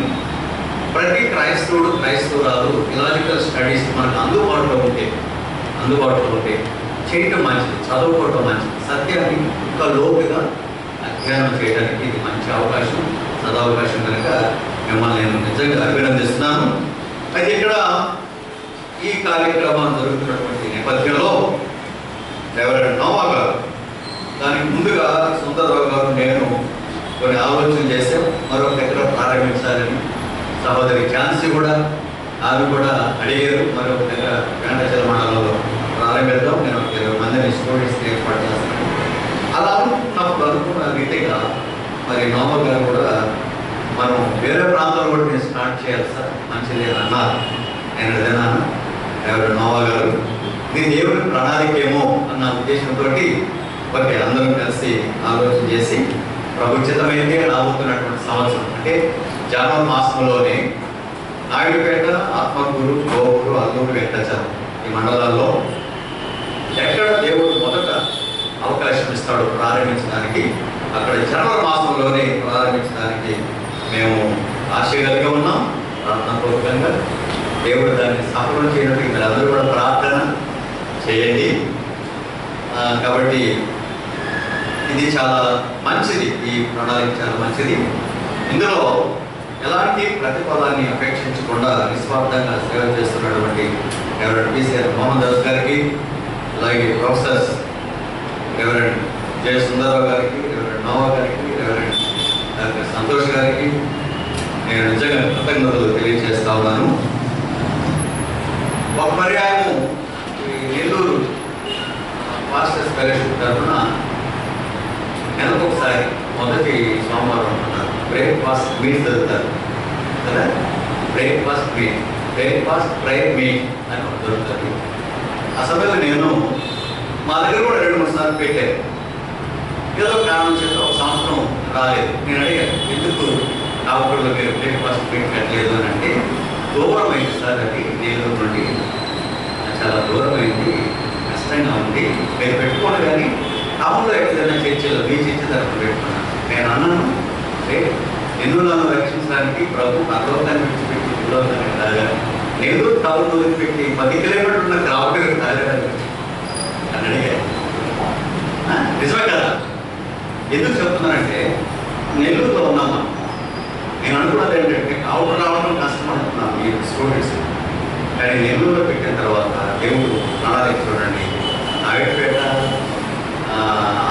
ప్రతి క్రైస్తవురాలు థియలాజికల్ స్టడీస్ మనకు అందుబాటులో ఉంటే చేయటం మంచిది, చదువుకోవటం మంచిది. సత్యాన్ని ఇంకా లోతుగా అధ్యయనం చేయడానికి ఇది మంచి అవకాశం, సదవకాశం కనుక మిమ్మల్ని నేను నిజంగా అభినందిస్తున్నాను. అయితే ఇక్కడ ఈ కార్యక్రమం జరుగుతున్నటువంటి నేపథ్యంలో రెవరెండ్ నోవా గారు, దానికి ముందుగా సుందరరావు గారు నేను కొన్ని ఆలోచన చేశాం, మరొక దగ్గర ప్రారంభించాలని. సహోదరి ఝాన్సీ కూడా ఆమె కూడా అడిగారు మరి ఒక దగ్గర వెంకటాచల మండలంలో ప్రారంభిద్దాం, నేను 20 మందిని స్టూడెంట్స్ని ఏర్పాటు చేస్తాను. అలా అనుకున్న రీతిగా మరి నోబల్ గారు కూడా మనం వేరే ప్రాంతాలు కూడా నేను స్టార్ట్ చేయాలి సార్, మంచిది అని అన్నారు. నేను అదేనాను ఎవరు నోబల్ గారు ఇది దేవుడి ప్రణాళికేమో అన్న ఉద్దేశంతో ఓకే అందరం కలిసి ఆలోచన చేసి ప్రభుత్వమైతే రాబోతున్నటువంటి సంవత్సరం అంటే జనవరి మాసంలోనే నాయుడుపేట, ఆత్మకూరు, గోపూరు, అల్లూరు, వెంకటాచలం ఈ మండలాల్లో ఎక్కడ దేవుడు మొదట అవకాశం ఇస్తాడు ప్రారంభించడానికి అక్కడ జనవరి మాసంలోనే ప్రారంభించడానికి మేము ఆశ కలిగి ఉన్నాం. ప్రార్థనాపూర్వకంగా దేవుడు దాన్ని సఫలం చేయడానికి మీరు అందరూ కూడా ప్రార్థన చేయండి. కాబట్టి ఇది చాలా మంచిది, ఈ ప్రణాళిక చాలా మంచిది. ఇందులో ఎలాంటి ప్రతిఫలాన్ని అపేక్షించకుండా నిస్వార్థంగా సేవ చేస్తున్నటువంటి రెవరెండ్ పిసిఆర్ మోహన్ దాస్ గారికి, అలాగే ప్రొఫెసర్స్ రెవరెండ్ జయ సుందరరావు గారికి, రెవరెండ్ నోవా గారికి, రెవరెండ్ డాక్టర్ సంతోష్ గారికి నేను నిజంగా కృతజ్ఞతలు తెలియజేస్తా ఉన్నాను. ఒక పర్యాయము ఈ నెల్లూరు పాస్టర్స్ ఫెలోషిప్ తరఫున నెలకొకసారి మొదటి సోమవారం అంటున్నారు బ్రేక్ఫాస్ట్ మీట్ జరుగుతారు కదా, బ్రేక్ఫాస్ట్ ప్రేయర్ మీట్ అని దొరుకుతుంది. ఆ సమయంలో నేను మా దగ్గర కూడా 2-3 సార్లు పెట్టాను. ఏదో కారణం చేత ఒక సంవత్సరం రాలేదు. నేను అడిగాను ఎందుకు కావకూడదు మీరు బ్రేక్ఫాస్ట్ మీట్ పెట్టలేదు అని అంటే దూరం అయింది సార్, అది నెల్లూరు నుండి చాలా దూరమైంది, కష్టంగా ఉంది, మీరు పెట్టుకోండి కానీ టౌన్లో ఎక్కడైనా చర్చలో మీ చర్చ తరఫున పెట్టుకున్నాను. నేను అన్నాను నెల్లూరులను రక్షించడానికి ప్రభు పర్లోకాన్ని విడిచిపెట్టి భూలోకానికి రాగా నెల్లూరు టౌన్ వదిలిపెట్టి 10 కిలోమీటర్ల గ్రామీణ రాజధాని అని అడిగాను. నిజమే కదా, ఎందుకు చెప్తున్నానంటే నెల్లూరులో ఉన్నామా, నేను అనుకున్నది ఏంటంటే అవుట్ రావడం కష్టం అనుకున్నాను ఈ స్టూడెంట్స్, కానీ నెల్లూరులో పెట్టిన తర్వాత దేవుడు ప్రణాళిక చూడండి, నాయుడుపేట,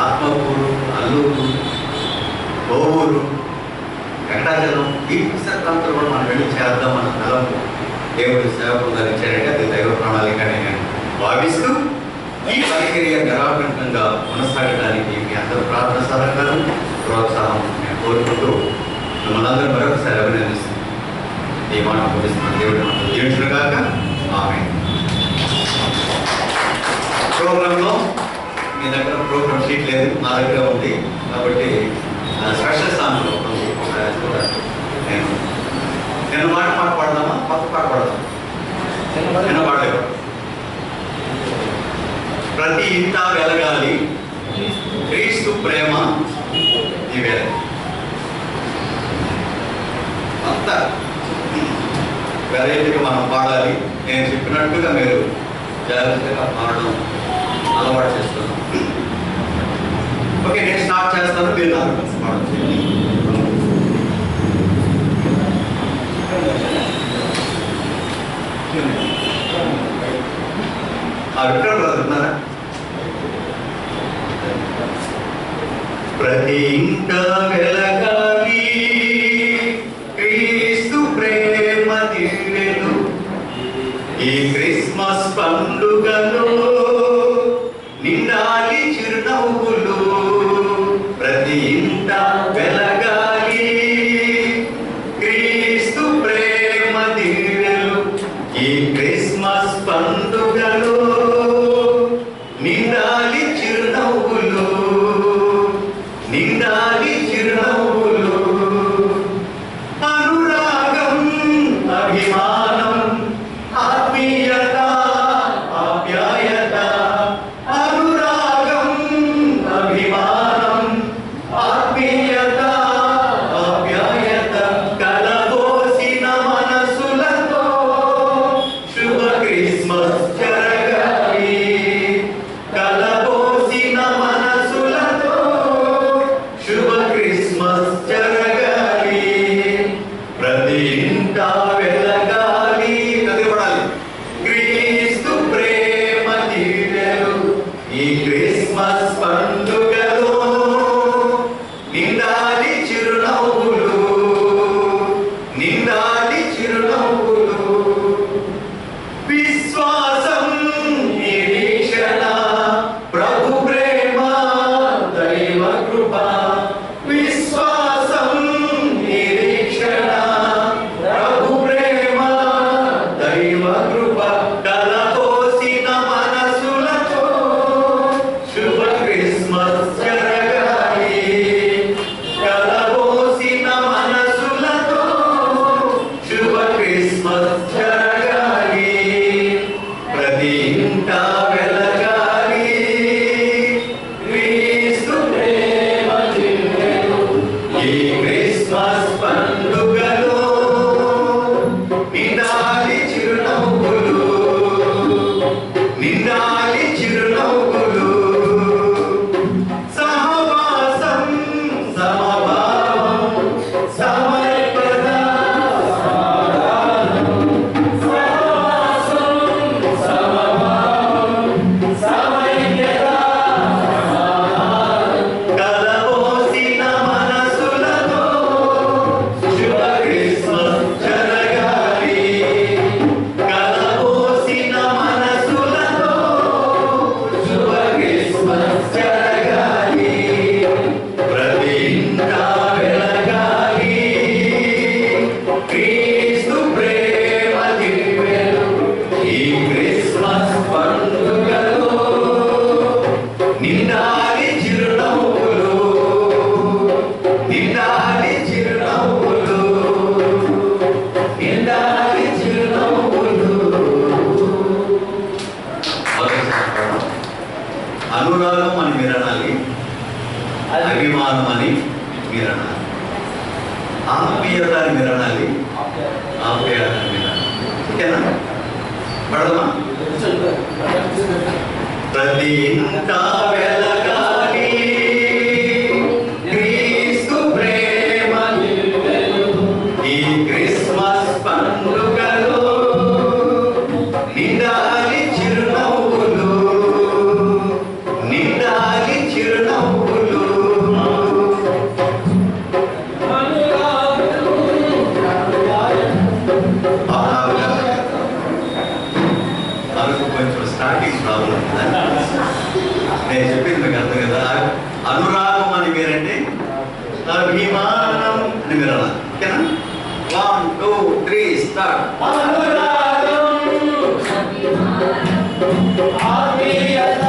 ఆత్మకూరు, అల్లూరు, గోవూరు, వెంకటాచలం ఈ పరిసర ప్రాంతాలు కూడా మనం వెళ్ళి చేద్దామన్న తలంపు దేవుడి సేవకులు ధరించారంటే అది దైవ ప్రణాళిక అని నేను భావిస్తూ ఈ పరిచర్య గర్వకంగా కొనసాగడానికి మీ అందరూ ప్రార్థన సహకారం, ప్రోత్సాహం నేను కోరుకుంటూ మిమ్మల్ని అందరూ మరొకసారి అభినందిస్తున్నాను. ఈ మాట పొందిస్తున్నాను. దేవుడి మనం దీవించును గాక. ఆమేన్. ప్రోగ్రాంలో మీ దగ్గర ప్రోగ్రామ్ షీట్ లేదు, నా దగ్గర ఉంది కాబట్టి స్పెషల్ సాంగ్ నేను పాట పాడదామా, పక్క పాట పాడదాం, నేను పాడలేదు. ప్రతి ఇంట వెలగాలి క్రీస్తు ప్రేమ ఈ వేళ అంత వెరైటీగా మనం పాడాలి. నేను చెప్పినట్టుగా మీరు జాగ్రత్తగా పాడడం అలవాటు చేస్తున్నాం. ఓకే, నేను స్టార్ట్ చేస్తాను, మీరు నాకు కలిసి పాడచ్చు. విక్రమ్ బ్రదర్ ఉన్నారా? ప్రతి ఇంట వెలగాలి క్రీస్తు ప్రేమ దివ్యలు ఈ క్రిస్మస్ పండుగలో నిండాలి చిరునవ్వులు. ప్రతి ఇంట వెలగాలి క్రీస్తు ప్రేమ దివ్యలు ఈ క్రిస్మస్ పండుగలో నిండాలి చిరునవ్వులు, నిండాలి చిరునవ్వులు. అనురాగం, అభిమానం, ఆత్మీయత, ఆప్యాయత. అనురాగం, అభిమానం, ఆత్మీయత, ఆప్యాయత కలబోసిన మనసులతో శుభ క్రిస్మస్ జరగాలి. కలబోసిన మనసులతో శుభ క్రిస్మస్ జరగాలి. ప్రతి ఇంట వెలగాలి, కదిపడాలి క్రీస్తు ప్రేమ దివ్యలు ఈ క్రిస్మస్ పండుగలో నిండాలి చిరునవ్వులు, నిండాలి చిరునవ్వులు. నిండాలి చిరునవ్వులు, నిండాలి చిరునవ్వులు, నిండాలి చిరునవ్వులు. అనురాగం అని మీరు అనాలి, అభిమానం అని మీరు అనాలి, ఆత్మీయత అని మీరు అనాలి, ఆప్యాయత అని మీరు అనాలి. ఓకేనా? పడదమా? ప్రతి ఇంట వెలగాలి క్రీస్తు ప్రేమ, ఈ క్రిస్మస్ పండుగలో నిండాలి చిరునవ్వులు, నిండాలి చిరునవ్వులు. మనకు కొంచెం స్టార్టింగ్ ప్రాబ్లం. నేను చెప్పింది మీకు అర్థం కదా. అనురాగం అని మీరంటే అభిమానం అని మీరు అన్నారు. ఓకేనా? 1 2 3 స్టార్ట్. ఆప్యాయత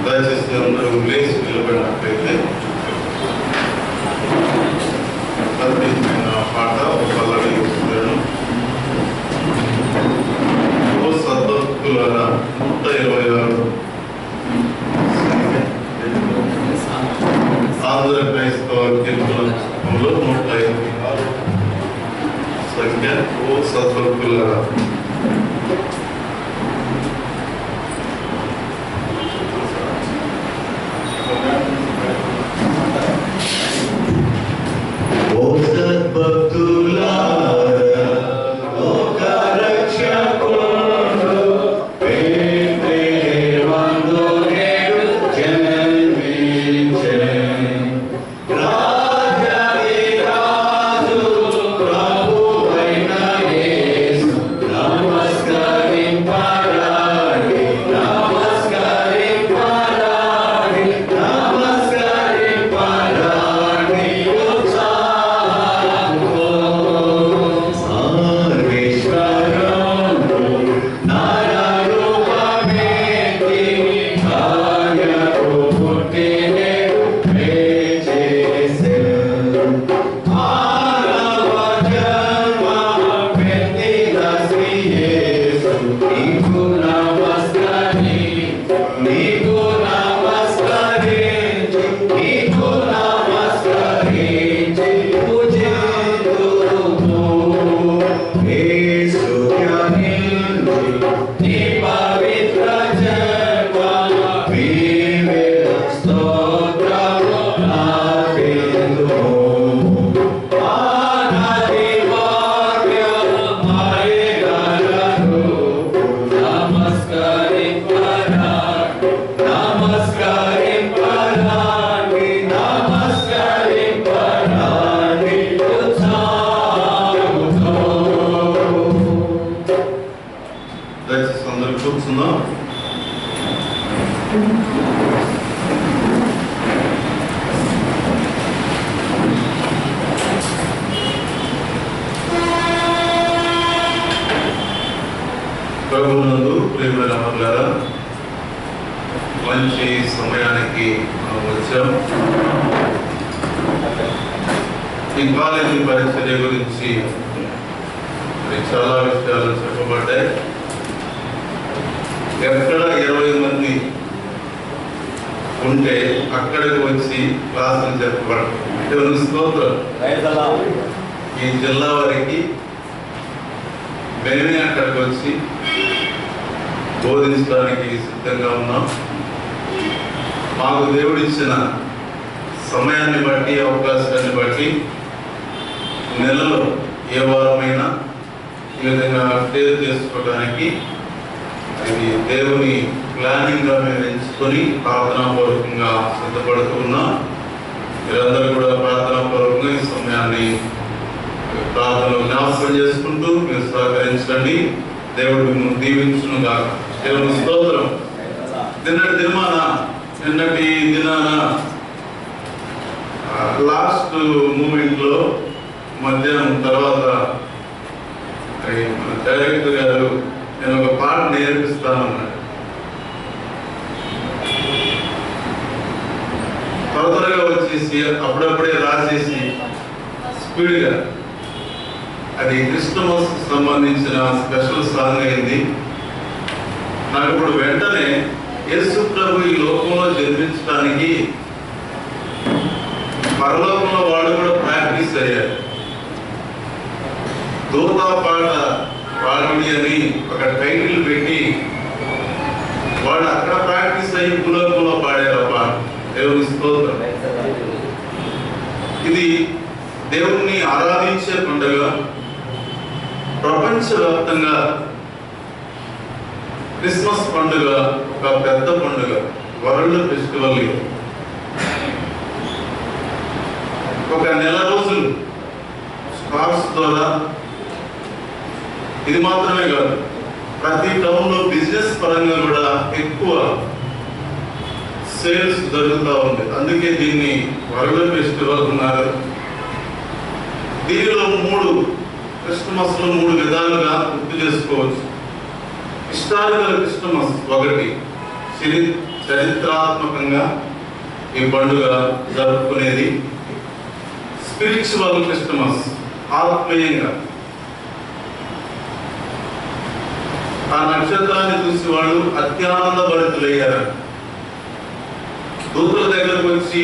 దయచేసి అందరూ లేచి నిలబడినట్లయితే ప్రత్యేకమైన పాట ఒక పల్లవి ఇస్తున్నాను. ఓ సద్భక్తులారా 126 ఆంధ్ర క్రైస్తవ కీర్తనలో 126 సంఖ్య. ఓ సద్భక్తులారా చేసుకుందాం. ప్రభువునందు ప్రియమైన అమ్మలారా, మంచి సమయానికి మనం వచ్చాం. ఈ కాలేజీ పరిచర్య గురించి చాలా విషయాలు చెప్పబడ్డాయి. ఎక్కడ 20 మంది ఉంటే అక్కడికి వచ్చి క్లాసులు చెప్పబడ్డాయి. స్తోత్రం. ఈ జిల్లా వారికి మేమే అక్కడికి వచ్చి బోధించడానికి సిద్ధంగా ఉన్నాం. మాకు దేవుడిచ్చిన సమయాన్ని బట్టి, అవకాశాన్ని బట్టి నెలలో ఏ వారమైనా ఈ విధంగా షేర్ చేసుకోవడానికి ఇది దేవుని ప్లానింగ్గా మేము ఎంచుకొని ప్రార్థనాపూర్వకంగా సిద్ధపడుతూ ఉన్నాం. మీరందరూ కూడా ప్రార్థనాపూర్వకంగా ఈ సమయాన్ని ప్రార్థనలో జ్ఞాపకం చేసుకుంటూ మీరు సహకరించండి. దేవుడు మిమ్మల్ని దీవించును గాక. దేవుని స్తోత్రం. నిన్నటి దినాన లాస్ట్ మూమెంట్ లో మధ్యాహ్నం తర్వాత డైరెక్టర్ గారు నేను ఒక పాట నేర్పిస్తానన్నాడు. త్వరగా వచ్చేసి అప్పుడప్పుడే రాసేసి స్పీడ్గా అది క్రిస్టమస్ సంబంధించిన స్పెషల్ సాంగ్ అయింది. నాకు ఇప్పుడు వెంటనే యేసు ప్రభు ఈ లోకంలో జన్మించడానికి పరలోకంలో వాళ్ళు కూడా ప్రాక్టీస్ అయ్యారు. దూత పాట పాడి అని ఒక టైటిల్ పెట్టి వాళ్ళు అక్కడ ప్రాక్టీస్ అయ్యి భూలోకంలో పాడారు ఆ పాట. దేవుని స్తోత్రం. ఇది దేవుణ్ణి ఆరాధించే పండుగ. ప్రపంచవ్యాప్తంగా క్రిస్మస్ పండుగ ఒక పెద్ద పండుగ, వరల్డ్ ఫెస్టివల్. ఒక నెల రోజులు స్టార్స్ ద్వారా, ఇది మాత్రమే కాదు, ప్రతి టౌన్ లో బిజినెస్ పరంగా కూడా ఎక్కువ సేల్స్ జరుగుతూ ఉంది. అందుకే దీన్ని వరల్డ్ ఫెస్టివల్ ఉన్నారు. దీనిలో క్రిస్టమస్ లో 3 విధాలుగా గుర్తు చేసుకోవచ్చు. హిస్టారికల్ క్రిస్టమస్ ఒకటి, చరిత్రాత్మకంగా ఈ పండుగ జరుపుకునేది. స్పిరిచువల్ క్రిస్టమస్, ఆత్మీయంగా ఆ నక్షత్రాన్ని చూసి వాళ్ళు అత్యానంద భరితులయ్యారు. దూతల దగ్గరకు వచ్చి,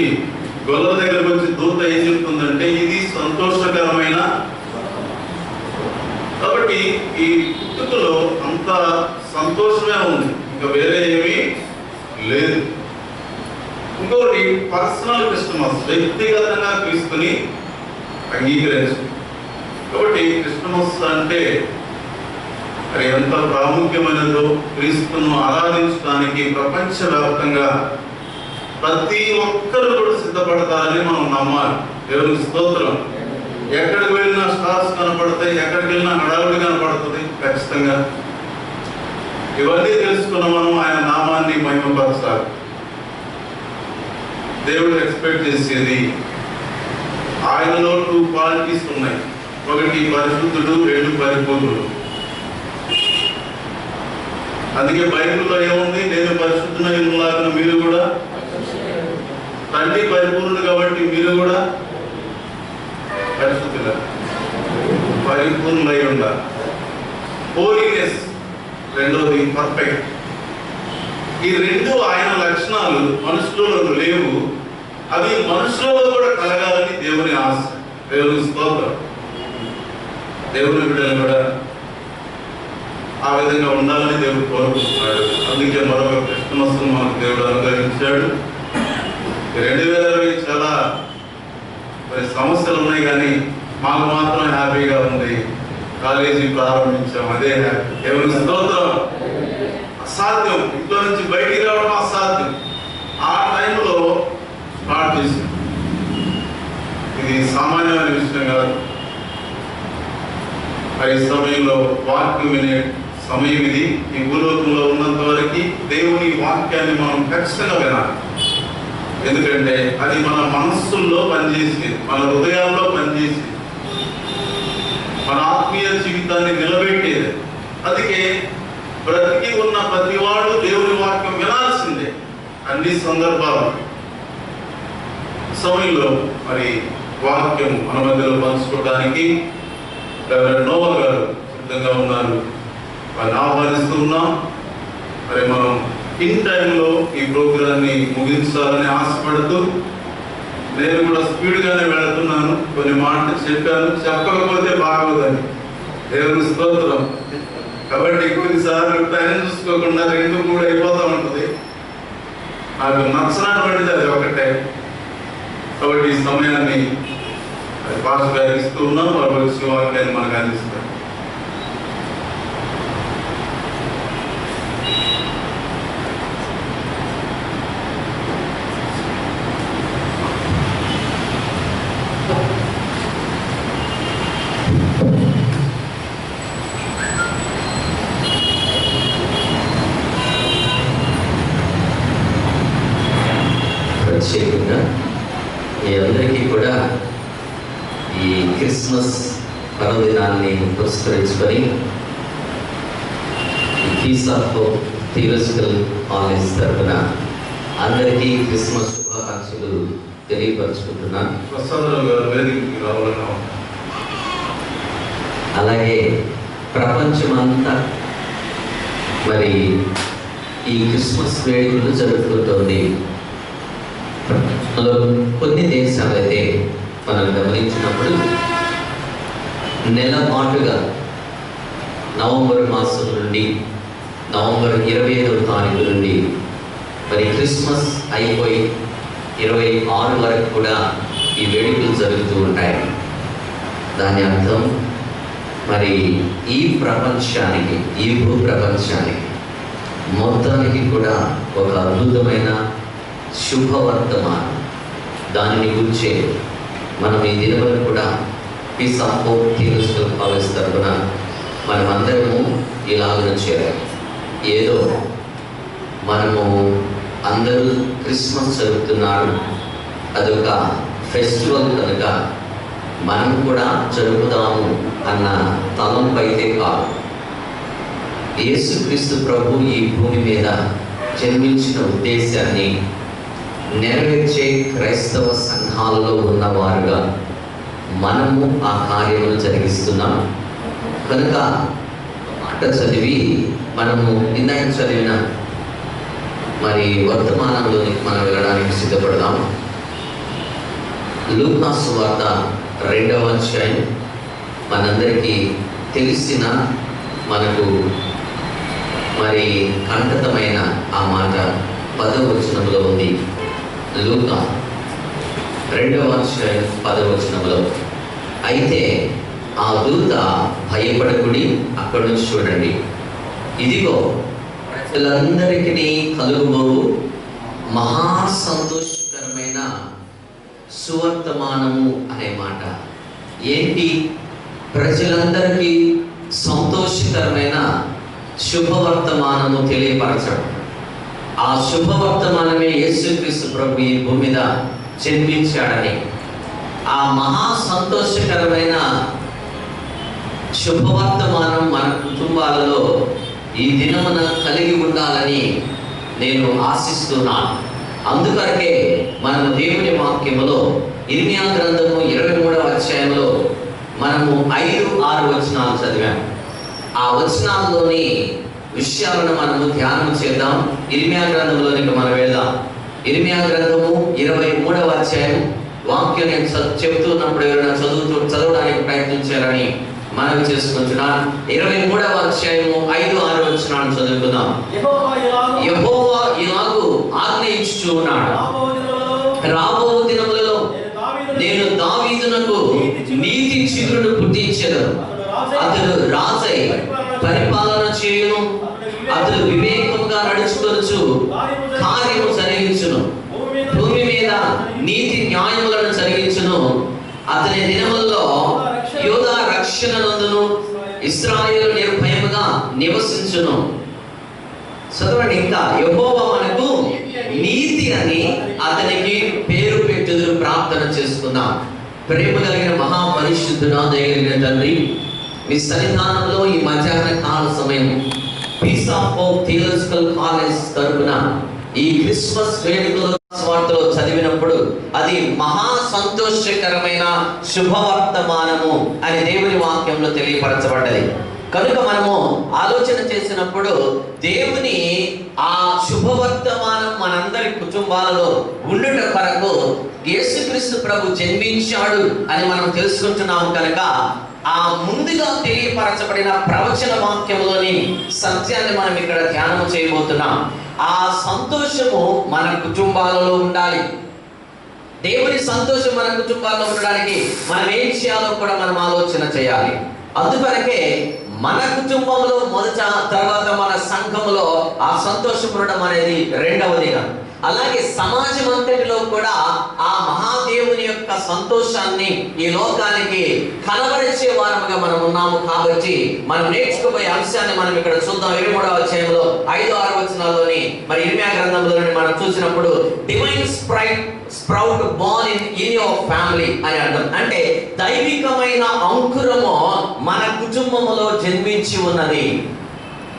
గొల్లల దగ్గరకు వచ్చి దూత ఏం చెప్తుందంటే ఇది సంతోషకరమైన. కాబట్టి ఈ పుట్టుకలో అంత సంతోషమే ఉంది, ఇంకా వేరే ఏమీ లేదు. ఇంకొకటి పర్సనల్ క్రిస్టమస్, వ్యక్తిగతంగా క్రీస్తుని అంగీకరించు. కాబట్టి క్రిస్టమస్ అంటే అది ఎంత ప్రాముఖ్యమైనదో, క్రీస్తును ఆరాధించడానికి ప్రపంచవ్యాప్తంగా ప్రతి ఒక్కరు కూడా సిద్ధపడతారని మనం నమ్మాలి. దేవుని స్తోత్రం. ఎక్కడికి వెళ్ళినా స్టార్స్ కనపడతాయి, ఎక్కడికి వెళ్ళినా హడావుడి కనపడుతుంది ఖచ్చితంగా. ఇవన్నీ తెలుసుకున్న మనం ఆయన నామాన్ని మహిమపరచాలి. దేవుడు ఎక్స్పెక్ట్ చేసేది, ఆయనలో 2 క్వాలిటీస్ ఉన్నాయి. ఒకటి పరిశుద్ధుడు, 2 పరిపూర్ణుడు. అందుకే బైబిల్లో ఏముంది, నేను పరిశుద్ధునై ఉన్నాను మీరు కూడా. తండ్రి పరిపూర్ణుడు కాబట్టి మీరు కూడా పరిశుద్ధుల పరిపూర్ణులై ఉండాలి. హోలీనెస్ రెండోది పర్ఫెక్ట్. ఈ 2 ఆయన లక్షణాలు మనుషులలో లేవు, అవి మనుషులలో కూడా కలగాలని దేవుని ఆశ. దేవుని స్తోత్రం. దేవుని బిడ్డలు కూడా ఆ విధంగా ఉండాలని దేవుడు కోరుకుంటున్నాడు. అందుకే మరొక క్రిస్టమస్ మనకు దేవుడు అనుగ్రహించాడు. 2020 చాలా సమస్యలు ఉన్నాయి, కానీ మాకు మాత్రం హ్యాపీగా ఉంది. కాలేజీ ప్రారంభించాం, అదే హ్యాపీ. దేవుని స్తోత్రం. అసాధ్యం, ఇంట్లో నుంచి బయటికి రావడం అసాధ్యం. ఆ టైంలో స్టార్ట్ చేసాం. ఇది సామాన్యమైన విషయం కాదు. ఈ సమయంలో వాక్యం వినే సమయం ఇది. ఈ భూలోకంలో ఉన్నంత వరకు దేవుని వాక్యాన్ని మనం ఖచ్చితంగా వినాలి. ఎందుకంటే అది మన మనస్సుల్లో పనిచేసి, మన హృదయాల్లో పనిచేసి, మన ఆత్మీయ జీవితాన్ని నిలబెట్టేది. అందుకే బ్రతికి ఉన్న ప్రతివాడు దేవుని వాక్యం వినాల్సిందే. అన్ని సందర్భాలు సమయంలో మరి వాక్యం మన మధ్యలో పంచుకోవడానికి నోవా గారు సిద్ధంగా ఉన్నారు. వారిని ఆహ్వానిస్తూ ఉన్నాం. మరి మనం ఇన్ టైంలో ఈ ప్రోగ్రాన్ని ముగించాలని ఆశపడుతూ, నేను కూడా స్పీడ్గానే వెళుతున్నాను. కొన్ని మాటలు చెప్పాను, చెప్పకపోతే బాగోదని. దేవుని స్తోత్రం. కాబట్టి కొన్నిసార్లు టైం చూసుకోకుండా 2-3 అయిపోతూ ఉంటుంది. నాకు నచ్చనటువంటిది అది ఒకటే. కాబట్టి ఈ సమయాన్ని పాస్ గారికి ఇస్తూ ఉన్నాం. వారు వచ్చి వాక్యాన్ని మనకు అందిస్తారు. ప్రత్యేకంగా మీ అందరికీ కూడా ఈ క్రిస్మస్ పర్వదినాన్ని పురస్కరించుకొని పీస్ ఆఫ్ థియలాజికల్ కాలేజ్ తరఫున అందరికీ క్రిస్మస్ శుభాకాంక్షలు తెలియపరుచుకుంటున్నాను. అలాగే ప్రపంచమంతా మరి ఈ క్రిస్మస్ వేడుకలు జరుపుకుంటోంది. కొన్ని దేశాలైతే మనం గమనించినప్పుడు నెల పాటుగా నవంబర్ మాసం నుండి నవంబర్ 25వ తారీఖు నుండి మరి క్రిస్మస్ అయిపోయి 26 వరకు కూడా ఈ వేడుకలు జరుగుతూ ఉంటాయి. దాని అర్థం మరి ఈ ప్రపంచానికి, ఈ భూప్రపంచానికి మొత్తానికి కూడా ఒక అద్భుతమైన శుభవర్తమానం. దానిని గురించే మనం ఈ దినములను కూడా Peace of Hope Theological College తరఫున మనం అందరము ఇలాగ చేరాలి. ఏదో మనము అందరూ క్రిస్మస్ జరుపుతున్నారు, అదొక ఫెస్టివల్ కనుక మనం కూడా జరుపుదాము అన్న తలంపు అయితే కాదు. యేసుక్రీస్తు ప్రభు ఈ భూమి మీద జన్మించిన ఉద్దేశాన్ని నెరవేర్చే క్రైస్తవ సంఘాలలో ఉన్నవారుగా మనము ఆ కార్యములు జరిగిస్తున్నాం. కనుక మాట చదివి మనము ఇందాక చదివిన మరి వర్తమానంలోనికి మనం వెళ్ళడానికి సిద్ధపడదాం. లూకా సువార్త 2వ అధ్యాయం మనందరికీ తెలిసిన, మనకు మరి కంఠితమైన ఆ మాట 10వ వచనంలో ఉంది. లూకా 2వ అధ్యాయం 10వ వచనంలో, అయితే ఆ దూత భయపడకుడి, అక్కడి నుంచి చూడండి, ఇదిగో ప్రజలందరికీ కలుగుబోవు మహా సంతోషకరమైన సువర్తమానము అనే మాట. ఏంటి? ప్రజలందరికీ సంతోషకరమైన శుభవర్తమానము తెలియపరచడం. ఆ శుభవర్తమానమే యేసుక్రీస్తు ప్రభు ఈ భూమి మీద జన్మించాడని, ఆ మహా సంతోషకరమైన శుభవర్తమానం మన కుటుంబాలలో ఈ దినమున కలిగి ఉండాలని నేను ఆశిస్తున్నాను. అందుకొరకే మనము దేవుని వాక్యములో ఇర్మియా గ్రంథము 23వ అధ్యాయంలో మనము 5-6 వచనాలు చదివాము. ఆ వచనాల్లోని విషయాలను మనము ధ్యానం చేద్దాం. ఇర్మియా గ్రంథంలోనికి మనం వెళ్దాం. ఇర్మియా గ్రంథము 23వ అధ్యాయం వాక్యం నేను చెప్తున్నప్పుడు ఎవరైనా చదవడానికి ప్రయత్నించాలని మనవి చేసుకుంటున్నాను. 23వ అధ్యాయము 5-6 వచనాలను చదువుకుందాం. యెహోవా ఇలాగు ఆజ్ఞ ఇచ్చుచూ ఉన్నాడు, రాబో దినములలో నేను దావీదునకు నీతి చిగురును పుట్టించెదను, అతడు రాజై పరిపాలన చేయును, అతడు వివేకముగా నడుచుకొనుచు కార్యము జరిగించును, భూమి మీద నీతి న్యాయములను జరిగించును. అతని దినముల్లో యూదా రక్షణ నందును, ఇశ్రాయేలు నిర్భయం భయముగా నివసించును. చదవండి ఇంకా, యెహోవా మనకు నీతి అని అతనికి పేరు పెట్టుదురు. ప్రార్థన చేసుకుందాం. ప్రేమ కలిగిన మహాపరిశుద్ధుడా, దయగలిగిన తండ్రి, మీ సన్నిధానంలో ఈ మధ్యాహ్న కాల సమయం Peace of Hope Theological College తరపున ఈ క్రిస్మస్ వేడుకలో వార్తలో చదివినప్పుడు అది మహా సంతోషకరమైన శుభవర్తమానము అని దేవుని వాక్యంలో తెలియపరచబడ్డది. కనుక మనము ఆలోచన చేసినప్పుడు దేవుని ఆ శుభవర్తమానం మనందరి కుటుంబాలలో ఉండుట కొరకు యేసుక్రీస్తు ప్రభు జన్మించాడు అని మనం తెలుసుకుంటున్నాం. కనుక ఆ ముందుగా తెలియపరచబడిన ప్రవచన వాక్యంలోని సత్యాన్ని మనం ఇక్కడ ధ్యానం చేయబోతున్నాం. ఆ సంతోషము మన కుటుంబాలలో ఉండాలి. దేవుని సంతోషం మన కుటుంబాల్లో ఉండడానికి మనం ఏం చేయాలో కూడా మనం ఆలోచన చేయాలి. అందువరకే మన కుటుంబంలో మొదట, తర్వాత మన సంఘములో ఆ సంతోషం ఉండడం అనేది రెండవదిగా. అలాగే సమాజం అంతటిలో కూడా ఆ మహాదేవుని యొక్క సంతోషాన్ని ఈ లోకానికి కనబరిచే వారముగా మనం ఉన్నాము. కాబట్టి మనం నేర్చుకోబోయే అంశాన్ని మనం ఇక్కడ చూద్దాం. 23వ అధ్యాయంలో 5-6 వచనాల్లోని మరి ఇర్మియా గ్రంథంలోని మనం చూసినప్పుడు divine sprout Born in your family అని అర్థం. అంటే దైవికమైన అంకురము మన కుటుంబములో జన్మించి ఉన్నది.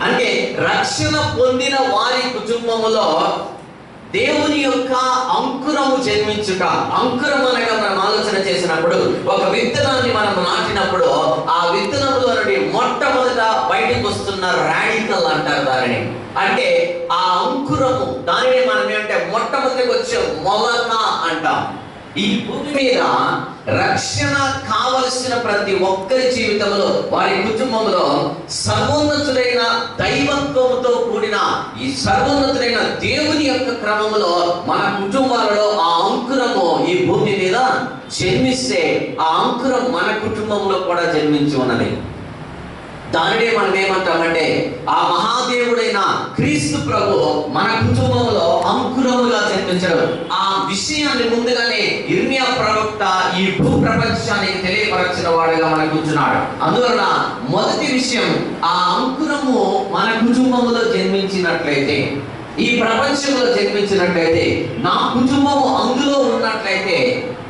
అంటే రక్షణ పొందిన వారి కుటుంబములో దేవుని యొక్క అంకురము జన్మించుట. అంకురం అనగా మనం ఆలోచన చేసినప్పుడు ఒక విత్తనాన్ని మనం నాటినప్పుడు ఆ విత్తనంలో నుండి మొట్టమొదట బయటకు వస్తున్న రాడికల్ అంటారు దానిని. అంటే ఆ అంకురము, దానిని మనం ఏమంటే మొట్టమొదటికి వచ్చే మొలక అంటాం. ఈ భూమి మీద రక్షణ కావలసిన ప్రతి ఒక్కరి జీవితంలో, వారి కుటుంబంలో సర్వోన్నతుడైన దైవత్వంతో కూడిన ఈ సర్వోన్నతుడైన దేవుని యొక్క క్రమంలో మన కుటుంబాలలో ఆ అంకురము ఈ భూమి మీద జన్మిస్తే ఆ అంకురం మన కుటుంబంలో కూడా జన్మించి ఉన్నది. దానినే మనం ఏమంటామంటే ఆ మహాదేవుడైన క్రీస్తు ప్రభు మన కుటుంబంలో అంకురముగా జన్మించడం. ఆ విషయాన్ని ముందుగానే ఇర్మియా ప్రవక్త ఈ భూ ప్రపంచానికి తెలియపరచిన వాడుగా మనకు కూర్చున్నాడు. అందువలన మొదటి విషయం, ఆ అంకురము మన కుటుంబంలో జన్మించినట్లయితే, ఈ ప్రపంచంలో జన్మించినట్లయితే, నా కుటుంబము అందులో ఉన్నట్లయితే,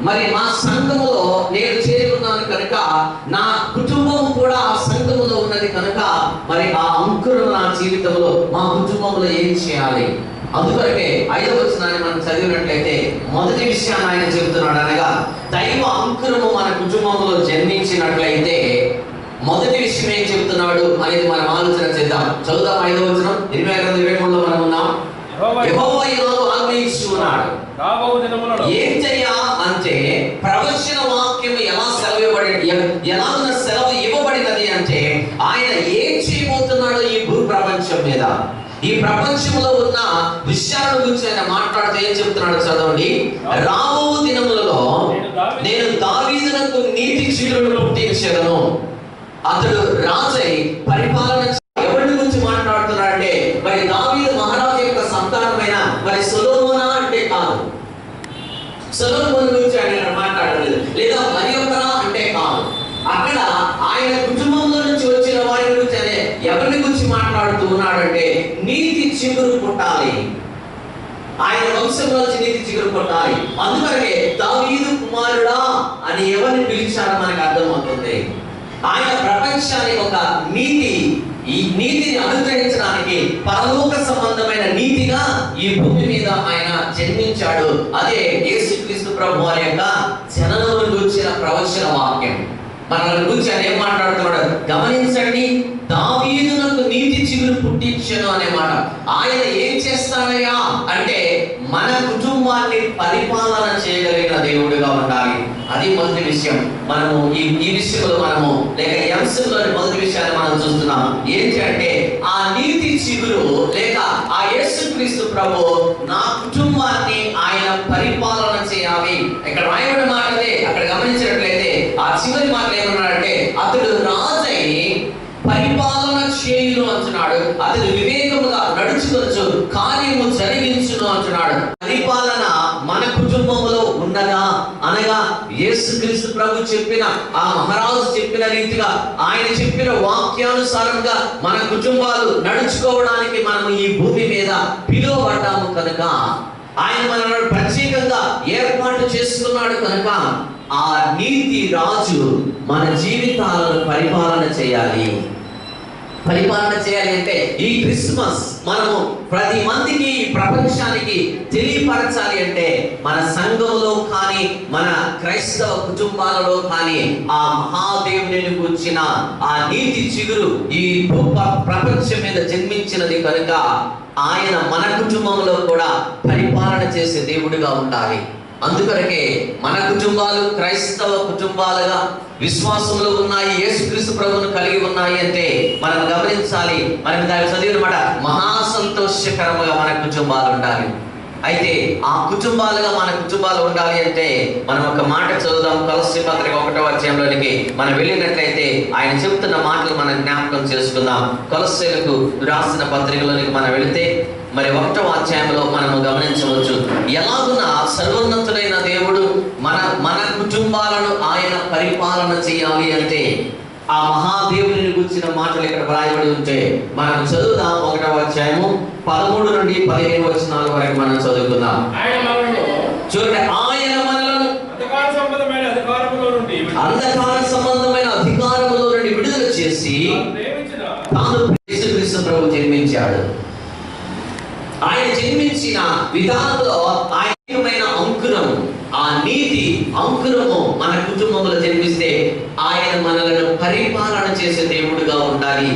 మరి మా సంఘములో నేను చేరి ఉన్నాను కనుక నా కుటుంబము కూడా ఆ సంఘములో ఉన్నది కనుక మరి ఆ అంకురం నా జీవితంలో, మా కుటుంబంలో ఏం చేయాలి? అందువరకే 5వ వచనాన్ని మనం చదివినట్లయితే మొదటి విషయాన్ని ఆయన చెబుతున్నాడు. అనగా దైవ అంకురము మన కుటుంబంలో జన్మించినట్లయితే మొదటి విషయం ఏం చెబుతున్నాడు అనేది మనం ఆలోచన చేద్దాం. చదువుదాం 5వ వచనం. 23లో మనం ఉన్నాం. యెహోవా ఈరోజు ఆజ్ఞయిస్తున్నాడు. ఏం చెయ్యా అంటే ప్రవచన వాక్యం ఎలా సెలవు ఇవ్వబడినది అంటే ఆయన ఏం చేయబోతున్నాడో ఈ భూ ప్రపంచం మీద, ఈ ప్రపంచంలో ఉన్న విషయాల గురించి ఆయన మాట్లాడుతూ ఏం చెప్తున్నాడు చదవండి. రాబో దినములలో నేను దావీదునకు నీతి చీరును పుట్టించెదను, అతడు రాజై పరిపాలన. ఎవరి గురించి మాట్లాడుతున్నాడంటే మరి దావీదు మహారాజు యొక్క సంతానమైన మరి సొలొమోనా అంటే కాదు, సొలొమోను గురించి ఆయన మాట్లాడలేదు. లేదా మరి ఒకరా అంటే కాదు. అక్కడ ఆయన కుటుంబంలో నుంచి వచ్చిన వారి గురించి అనే ఎవరిని గురించి మాట్లాడుతూ ఉన్నాడంటే నీతి చిగురు పుట్టాలి, ఆయన వంశంలో నుంచి నీతి చిగురు పుట్టాలి. అందుకనే దావీదు కుమారుడా అని ఎవరిని పిలిచారో మనకు అర్థమవుతుంది. ఆయన ప్రపంచానికి ఒక నీతి, ఈ నీతిని అనుగ్రహించడానికి పరలోక సంబంధమైన నీతిగా ఈ భూమి మీద ఆయన జన్మించాడు. అదే యేసుక్రీస్తు ప్రభు వారి యొక్క జననం గురించిన ప్రవచన వాక్యం. మన గురించి ఆయన ఏం మాట్లాడుతున్నాడు గమనించండి. దావీదునకు నీతి చిగురు పుట్టించెను అనే మాట. ఆయన ఏం చేస్తాడయ్యా అంటే మన కుటుంబాన్ని పరిపాలన చేయగలిగిన దేవుడిగా ఉండాలి. అది మొదటి విషయం. మనము ఈ విషయంలో మనము లేక ఈ అంశంలోని మొదటి విషయాన్ని మనం చూస్తున్నాం. ఏంటి అంటే ఆ నీతి చిగురు లేక ఆ యేసుక్రీస్తు ప్రభు నా కుటుంబాన్ని ఆయన పరిపాలన చేయాలి. ఇక్కడ రాయబడిన మాటలే అక్కడ గమనించినట్లయితే ఆ చివరి మాట ఏమన్నాడంటే అతడు రాజై పరిపాలన చేయును అంటున్నాడు. అతడు వివేకముగా నడుచుకొనొచ్చు, కార్యము జరిగించును అంటున్నాడు. పరిపాలన మన కుటుంబంలో ఉన్నదా అని అనగా యేసుక్రీస్తు ప్రభు చెప్పిన, ఆ మహారాజు చెప్పిన రీతిగా, ఆయన చెప్పిన వాక్యానుసారంగా మన కుటుంబాలు నడుచుకోవడానికి మనం ఈ భూమి మీద పిలువబడ్డాము కనుక, ఆయన మనల్ని ప్రత్యేకంగా ఏర్పాటు చేసుకున్నాడు కనుక, ఆ నీతి రాజు మన జీవితాలను పరిపాలన చేయాలి అంటే ఈ క్రిస్మస్ మనము 10 మందికి, ఈ ప్రపంచానికి తెలియపరచాలి అంటే మన సంఘంలో కానీ, మన క్రైస్తవ కుటుంబాలలో కానీ ఆ మహాదేవుని కూర్చిన ఆ నీతి చిగురు ఈ ప్రపంచం మీద జన్మించినది కనుక, ఆయన మన కుటుంబంలో కూడా పరిపాలన చేసే దేవుడిగా ఉండాలి. అందుకొరకే మన కుటుంబాలు క్రైస్తవ కుటుంబాలుగా విశ్వాసంలో ఉన్నాయి, యేసుక్రీస్తు ప్రభువును కలిగి ఉన్నాయి అంటే మనం గమనించాలి. మనం దాన్ని చదివిన మాట, మహా సంతోషకరంగా మన కుటుంబాలు ఉండాలి. అయితే ఆ కుటుంబాలుగా మన కుటుంబాలు ఉండాలి అంటే మనం ఒక మాట చదువుదాం. కొలస్సీ పత్రిక 1వ అధ్యాయంలోనికి మనం వెళ్ళినట్లయితే ఆయన చెబుతున్న మాటలు మనం జ్ఞాపకం చేసుకుందాం. కొలస్సీలకు రాసిన పత్రికలోనికి మనం వెళితే మరి 1వ అధ్యాయంలో మనము గమనించవచ్చు, ఎలాగున సర్వోన్నతుడైన దేవుడు మన కుటుంబాలను ఆయన పరిపాలన చేయాలి అంటే ఆ మహాదేవుని గురించిన మాటలు ఇక్కడ వ్రాయబడి ఉంటే మనం చదువుదాం. 1వ అధ్యాయము 13 నుండి 15 వచనాల వరకు మనం చదువుకుందాం. చూడండి, ఆయన మనలను అంధకార సంబంధమైన అధికారములో నుండి విడుదల చేసి తాను యేసుక్రీస్తు ప్రభు జన్మించాడు. ఆయన జన్మించిన విధానంలో ఆయనమైన అంకురము, ఆ నీతి అంకురము మన కుటుంబంలో జన్మిస్తే ఆయన మనలను పరిపాలన చేసే దేవుడుగా ఉండాలి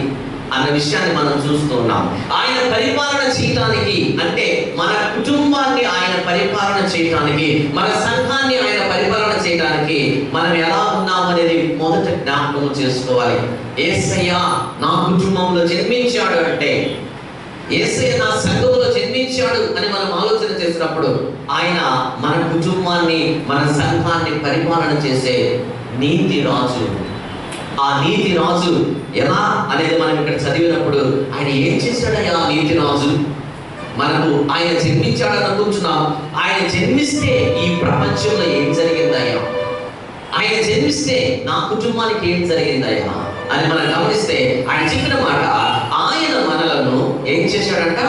అన్న విషయాన్ని మనం చూస్తున్నాం. ఆయన పరిపాలన చేయటానికి అంటే మన కుటుంబాన్ని ఆయన పరిపాలన చేయటానికి, మన సంఘాన్ని ఆయన పరిపాలన చేయటానికి మనం ఎలా ఉన్నామనేది మొదట జ్ఞాపకం చేసుకోవాలి. యేసయ్య నా కుటుంబంలో జన్మించాడు అంటే, యేసయ్య నా సంఘంలో జన్మించాడు అని మనం ఆలోచన చేసినప్పుడు ఆయన మన కుటుంబాన్ని, మన సంఘాన్ని పరిపాలన చేసే నీతి రాజు. ఆ నీతి రాజు ఎలా అనేది మనం ఇక్కడ చదివినప్పుడు ఆయన ఏం చేశాడయ్యా ఆ నీతి రాజు? మనకు ఆయన జన్మించాడని అనుకుంటున్నాం. ఆయన జన్మిస్తే ఈ ప్రపంచంలో ఏం జరిగిందయ్యా? ఆయన జన్మిస్తే నా కుటుంబానికి ఏం జరిగిందయ్యా అని మనం గమనిస్తే ఆయన చెప్పిన మాట, ఆయన మనలను ఏం చేశాడంట?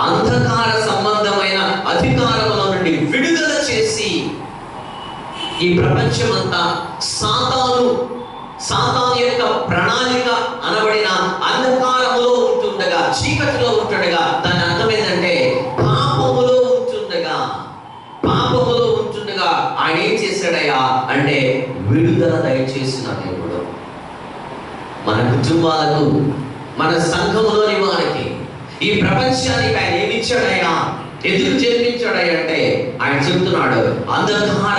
అంధకార సంబంధమైన అధికారంలో నుండి విడుదల చేసి ఈ ప్రపంచమంతా సాతాను యొక్క ప్రణాళిక అనబడిన అంధకారములో ఉంటుండగా, చీకటిలో ఉంటుండగా, దాని అర్థం ఏంటంటే పాపములో ఉంటుండగా ఆయన ఏం చేశాడయ్యా అంటే విడుదల దయచేసిన దేవుడు. మన కుటుంబాలకు, మన సంఘములోని వారికి, ఈ ప్రపంచానికి ఆయన ఏమిచ్చాడయ్యా? ఎందుకు జన్మించాడయ్యా అంటే ఆయన చెబుతున్నాడు, అంధకార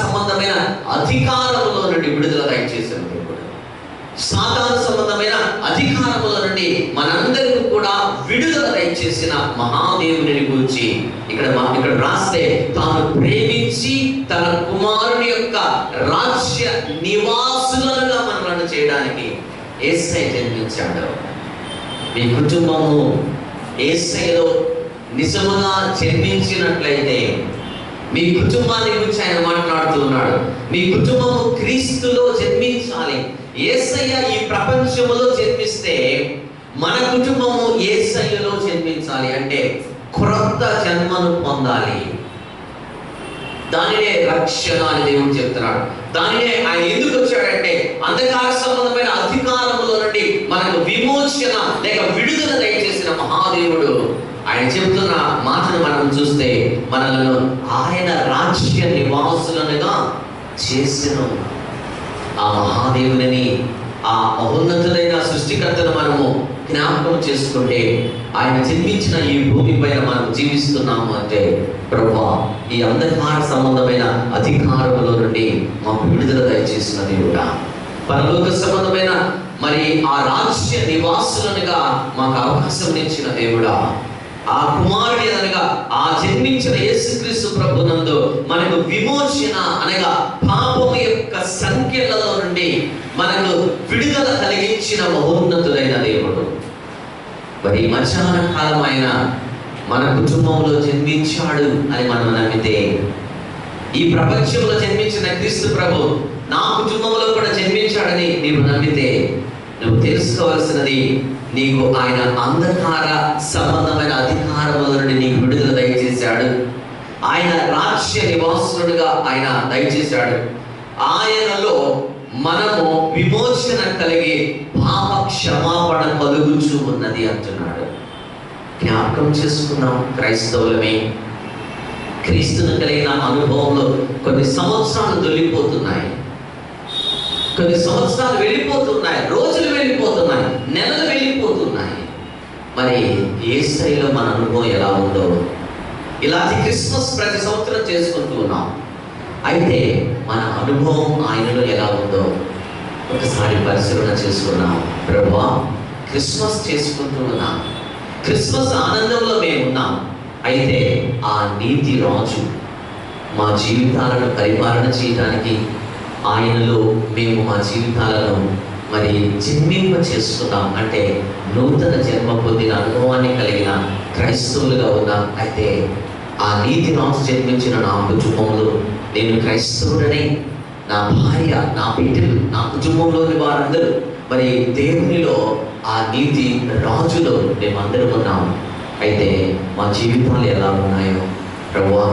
సంబంధమైన అధికారములో నుండి విడుదల దయచేసిన దేవుడు. సాతాను సంబంధమైన అధికారముల నుండి మనందరికీ కూడా విడుదల దయచేసిన మహాదేవుని గురించి ఇక్కడ రాస్తే, తాను ప్రేమించి తన కుమారుని యొక్క రాజ్య నివాసులుగా మనలను చేయడానికి యేసయ్య జన్మించాడు. మీ కుటుంబము యేసయ్యలో నిజముగా జన్మించినట్లయితే మీ కుటుంబాన్ని గురించి ఆయన మాట్లాడుతూ ఉన్నాడు. మీ కుటుంబము క్రీస్తులో జన్మించాలి. యేసయ్య ఈ ప్రపంచములో జన్మిస్తే మన కుటుంబము యేసయ్యలో జన్మించాలి. అంటే క్రొత్త జన్మను పొందాలి. దానినే రక్షణ అని దేవుడు చెప్తున్నాడు. దానినే ఆయన ఎందుకు వచ్చాడంటే అంధకార సంబంధమైన అధికారములో నుండి మనకు విమోచన లేక విడుదల దయచేసిన మహాదేవుడు. ఆయన చెప్తున్న మాటను మనం చూస్తే మనలను ఆయన రాజ్య నివాసులనుగా చేసిన ఆ మహాదేవుని, ఆ మహోన్నతులైన సృష్టికర్తను మనము జ్ఞాపకం చేసుకుంటే ఆయన జన్మించిన ఈ భూమి పైన మనం జీవిస్తున్నాము అంటే, ప్రభువా ఈ అంధకార సంబంధమైన అధికారములో నుండి మాకు విడుదల దయచేసిన దేవుడా, పరలోక సంబంధమైన మరి ఆ రాజ్య నివాసులనుగా మాకు అవకాశం ఇచ్చిన దేవుడా, ఆ కుమారుడి అనగా ఆ జన్మించిన యేసుక్రీస్తు ప్రభునందు మనకు విమోచన అనగా పాపము యొక్క సంఖ్యలలో నుండి మనకు విడుదల కలిగించిన మహోన్నతులైన దేవుడు. మరి మధ్యాహ్న కాలం ఆయన మన కుటుంబంలో జన్మించాడు అని మనం నమ్మితే ఈ ప్రపంచంలో జన్మించిన క్రీస్తు ప్రభు నా కుటుంబంలో కూడా జన్మించాడని నీవు నమ్మితే నువ్వు తెలుసుకోవాల్సినది, నీకు ఆయన అంధకార సంబంధమైన అధికారముల నుండి నీకు విడుదల దయచేశాడు. ఆయన రాజ్య నివాసులుగా ఆయన దయచేశాడు. ఆయనలో మనము విమోచన కలిగి పాప క్షమాపణ కలుగుచూ ఉన్నది అంటున్నాడు. జ్ఞాపకం చేసుకున్నాం క్రైస్తవులమే. క్రీస్తును కలిగిన అనుభవంలో కొన్ని సంవత్సరాలు దొల్లిపోతున్నాయి, కొన్ని సంవత్సరాలు వెళ్ళిపోతున్నాయి, రోజులు వెళ్ళిపోతున్నాయి, నెలలు వెళ్ళిపోతున్నాయి. మరి యేసయ్యలో మన అనుభవం ఎలా ఉందో, ఇలాంటి క్రిస్మస్ ప్రతి సంవత్సరం చేసుకుంటూ ఉన్నాం. అయితే మన అనుభవం ఆయనలో ఎలా ఉందో ఒకసారి పరిశీలన చేసుకున్నాం. ప్రభువా, క్రిస్మస్ చేసుకుంటూ ఉన్నాం, క్రిస్మస్ ఆనందంలో మేము ఉన్నాం. అయితే ఆ నీతి రాజు మా జీవితాలను పరిపాలన చేయడానికి ఆయనలో మేము మా జీవితాలను మరి జన్మింప చేసుకున్నాం. అంటే నూతన జన్మ పొందిన అనుభవాన్ని కలిగిన క్రైస్తవులుగా ఉన్నాం. అయితే ఆ నీతి రాజు జన్మించిన నా కుటుంబంలో నేను క్రైస్తవుడని, నా భార్య, నా బిడ్డలు, నా కుటుంబంలోని వారందరూ మరి దేవునిలో ఆ నీతి రాజులో మేమందరం ఉన్నాము. అయితే మా జీవితాలు ఎలా ఉన్నాయో ప్రభువా,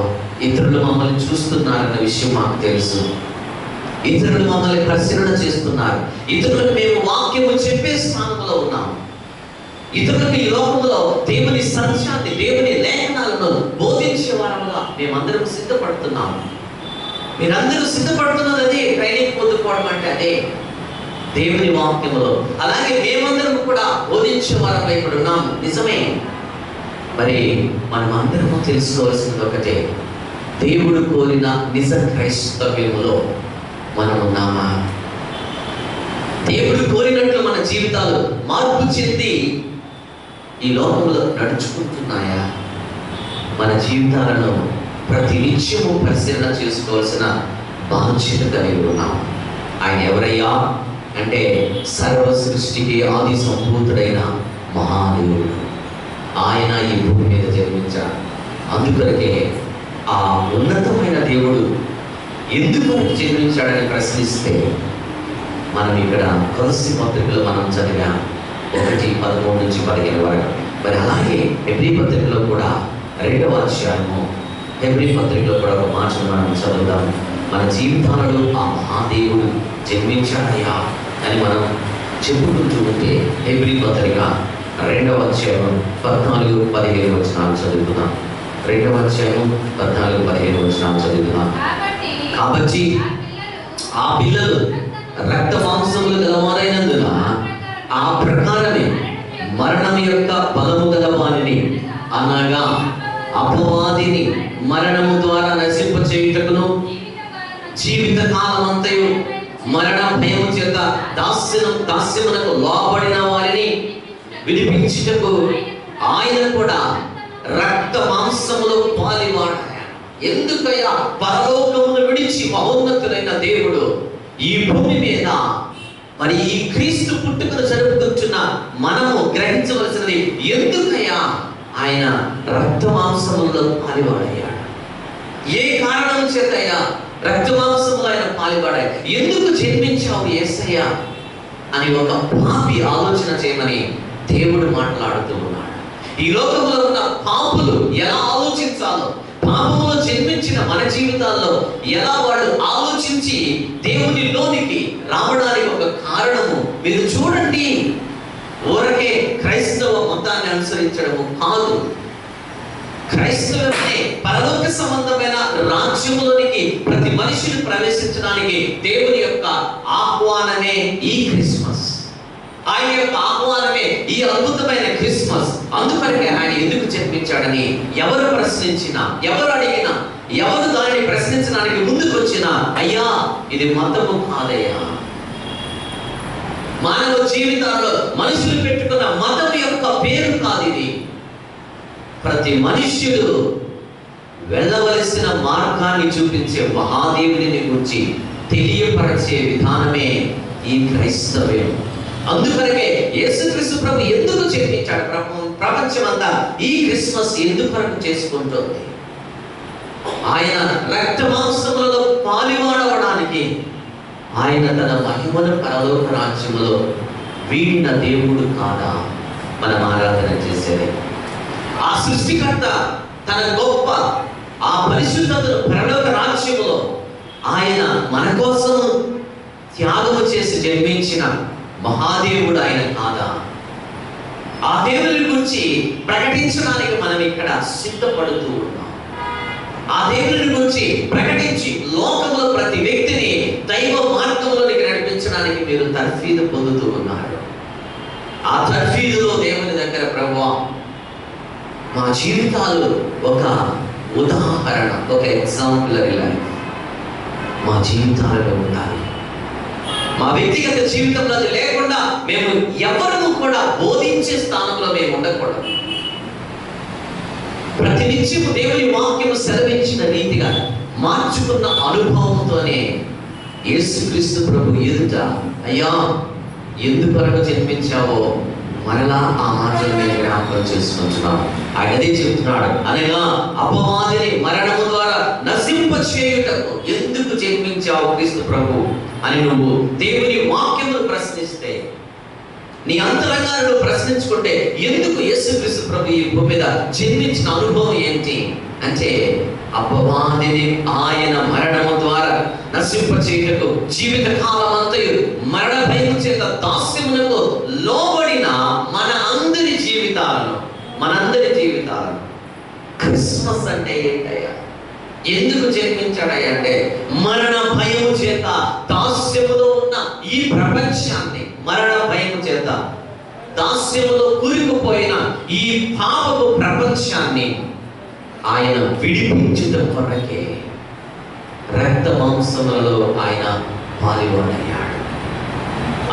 ఇతరులు మమ్మల్ని చూస్తున్నారన్న విషయం మాకు తెలుసు. ఇతరులు మమ్మల్ని పరిశీలన చేస్తున్నారు. ఇతరులకు మేము వాక్యము చెప్పే స్థానంలో ఉన్నాము. ఇతరులకు ఈ లోకంలో దేవుని సత్యాన్ని, దేవుని లేఖనాలను బోధించే వారముగా మేమందరం సిద్ధపడుతున్నాము. మీరందరూ సిద్ధపడుతున్నది అదే, ట్రైనింగ్ పొందుకోవడం అంటే అదే, దేవుని వాక్యములో. అలాగే మేమందరం కూడా బోధించే వారంగా ఇక్కడ ఉన్నాము. నిజమే. మరి మనం అందరము తెలుసుకోవాల్సింది ఒకటే, దేవుడు కోరిన నిజ క్రైస్తవ్యములో మనం ఉన్నామా? దేవుడు కోరినట్లు మన జీవితాలు మార్పు చెంది ఈ లోకంలో నడుచుకుంటున్నాయా? మన జీవితాలను ప్రతి నిత్యము పరిశీలన చేసుకోవాల్సిన బాధ్యత కలిగి ఉన్నాం. ఆయన ఎవరయ్యా అంటే సర్వ సృష్టికి ఆది సంభూతుడైన మహాదేవుడు. ఆయన ఈ భూమి మీద జన్మించాడు. అందుకొరకే ఆ ఉన్నతమైన దేవుడు ఎందుకు జన్మించాడని ప్రశ్నిస్తే మనం ఇక్కడ కొలస్సీ పత్రికలో మనం చదివాం 1:13-15 వరకు. మరి అలాగే హెబ్రీ పత్రికలో కూడా 2వ అధ్యాయము, హెబ్రీ పత్రికలో కూడా ఒక మాటను మనం చదువుదాం. మన జీవితాలలో ఆ మహాదేవుడు జన్మించాడయ్యా అని మనం చెప్పుకుంటూ ఉంటే హెబ్రీ పత్రిక 2వ అధ్యాయం 14-15 వచనాలు చదువుతున్నాం. 2వ అధ్యాయం 14-15 వచనాలు చదువుతున్నాం. కాబట్టి ఆ పిల్లలు రక్త మాంసములు గలవారైనందున ఆ ప్రకారమే మరణం యొక్క బలము గల వారిని, అనగా అపవాదిని మరణము ద్వారా నశింప చేయుటకును, జీవిత కాలం అంతయు మరణ భయము చేత దాస్యమునకు లోబడిన వారిని విడిపించుటకు ఆయన కూడా రక్త మాంసములో పాలివాడాడు. ఎందుకయ్యా పరలోకమును విడిచి మహోన్నతులైన దేవుడు ఈ భూమి మీద మరి ఈ క్రీస్తు పుట్టుకను జరుపుకుంటున్న మనము గ్రహించవలసినది, ఎందుకయ్యా ఆయన రక్త మాంసములలో పాలివాడయ్యాడు? ఏ కారణం చేతయ్యా రక్త మాంసములో ఆయన పాలివాడాడు? ఎందుకు జన్మించావు యేసయ్యా అని ఒక పాపి ఆలోచన చేయమని దేవుడు మాట్లాడుతూ ఉన్నాడు. ఈ లోకంలో ఉన్న పాపులు ఎలా ఆలోచించాలో, పాపంలో జన్మించిన మన జీవితాల్లో ఎలా వాళ్ళు ఆలోచించి దేవునిలోనికి రావడానికి ఒక కారణము మీరు చూడండి. ఊరకే క్రైస్తవ మతాన్ని అనుసరించడము కాదు. క్రైస్తవమే పరలోక సంబంధమైన రాజ్యములోనికి ప్రతి మనిషిని ప్రవేశించడానికి దేవుని యొక్క ఆహ్వానమే ఈ క్రిస్మస్. ఆయన యొక్క ఆహ్వానమే ఈ అద్భుతమైన క్రిస్మస్. అందుకనే ఆయన ఎందుకు జన్మించాడని ఎవరు ప్రశ్నించినా, ఎవరు అడిగినా, ఎవరు దానిని ప్రశ్నించడానికి ముందుకు వచ్చినా, అయ్యా ఇది మతము కాదయ్యా, మానవ జీవితాల్లో మనుషులు పెట్టుకున్న మతం యొక్క పేరు కాదు ఇది. ప్రతి మనుష్యుడు వెళ్ళవలసిన మార్గాన్ని చూపించే మహాదేవుడిని గురించి తెలియపరిచే విధానమే ఈ క్రైస్తవ్యం. అందుకనే యేసుక్రీస్తు ప్రభు ఎందుకు జన్మించాడు? ప్రపంచమంతా ఈ క్రిస్మస్ ఎందుకు చేసుకుంటుంది? ఆయన రక్త మాంసములలో పాలువాడవడానికి ఆయన తన మహిమను పరలోక రాజ్యములో వీడిన దేవుడు కాదా మనం ఆరాధన చేసేది? ఆ సృష్టికర్త తన గొప్ప ఆ పరిశుద్ధతను పరలోక రాజ్యములో ఆయన మన కోసం త్యాగము చేసి జన్మించిన మహాదేవుడు ఆయన కాదా? ఆ దేవుని గురించి ప్రకటించడానికి మనం ఇక్కడ సిద్ధపడుతూ ఉన్నాం. ఆ దేవుని గురించి ప్రకటించి లోకంలో ప్రతి వ్యక్తిని దైవ మార్గంలోనికి నడిపించడానికి మీరు తర్ఫీదు పొందుతూ ఉన్నారు. ఆ తర్ఫీదులో దేవుని దగ్గర ప్రభువా మా జీవితాలు ఒక ఉదాహరణ, ఒక ఎగ్జాంపులరీ లైఫ్ మా జీవితాలలో ఉండాలి. మా వ్యక్తిగత జీవితంలో అది లేకుండా మేము ఎవరు కూడా బోధించే స్థానంలో మేము ఉండకూడదు. ప్రతినిత్యం దేవుని వాక్యము సెలవించిన రీతిగా మార్చుకున్న అనుభవంతోనే యేసుక్రీస్తు ప్రభు ఎదుట అయ్యా ఎందుకొరకు జన్మించావో మరలా ఆ మాటలు మేము జ్ఞాపకం చేసుకుంటున్నాం. ఆయన అదే చెప్తున్నాడు, అనగా అపవాదిని మరణము ద్వారా నశింప చేయుటకు ఎందుకు జన్మించావు క్రీస్తు ప్రభు అని నువ్వు దేవుని వాక్యమును ప్రశ్నిస్తే, నీ అంతరంగాలను ప్రశ్నించుకుంటే ఎందుకు యేసుక్రీస్తు ప్రభు ఈ భూమి మీద జన్మించిన అనుభవం ఏంటి అంటే అపవాదిని ఆయన మరణము ద్వారా నశింప చేయుటకు జీవిత కాలం అంతయు మరణ భయం చేత దాస్యమునకు లోబడిన మనందరి జీవితాలను క్రిస్మస్ అంటే ఏంటయ్యా? ఎందుకు జన్మించాడయ్యా అంటే మరణ భయం చేత దాస్యములో ఉన్న ఈ ప్రపంచాన్ని, మరణ భయం చేత దాస్యములో కూరుకుపోయిన ఈ పాపపు ప్రపంచాన్ని ఆయన విడిపించుట కొరకే రక్త మాంసములలో ఆయన పాలువాడయ్యాడు.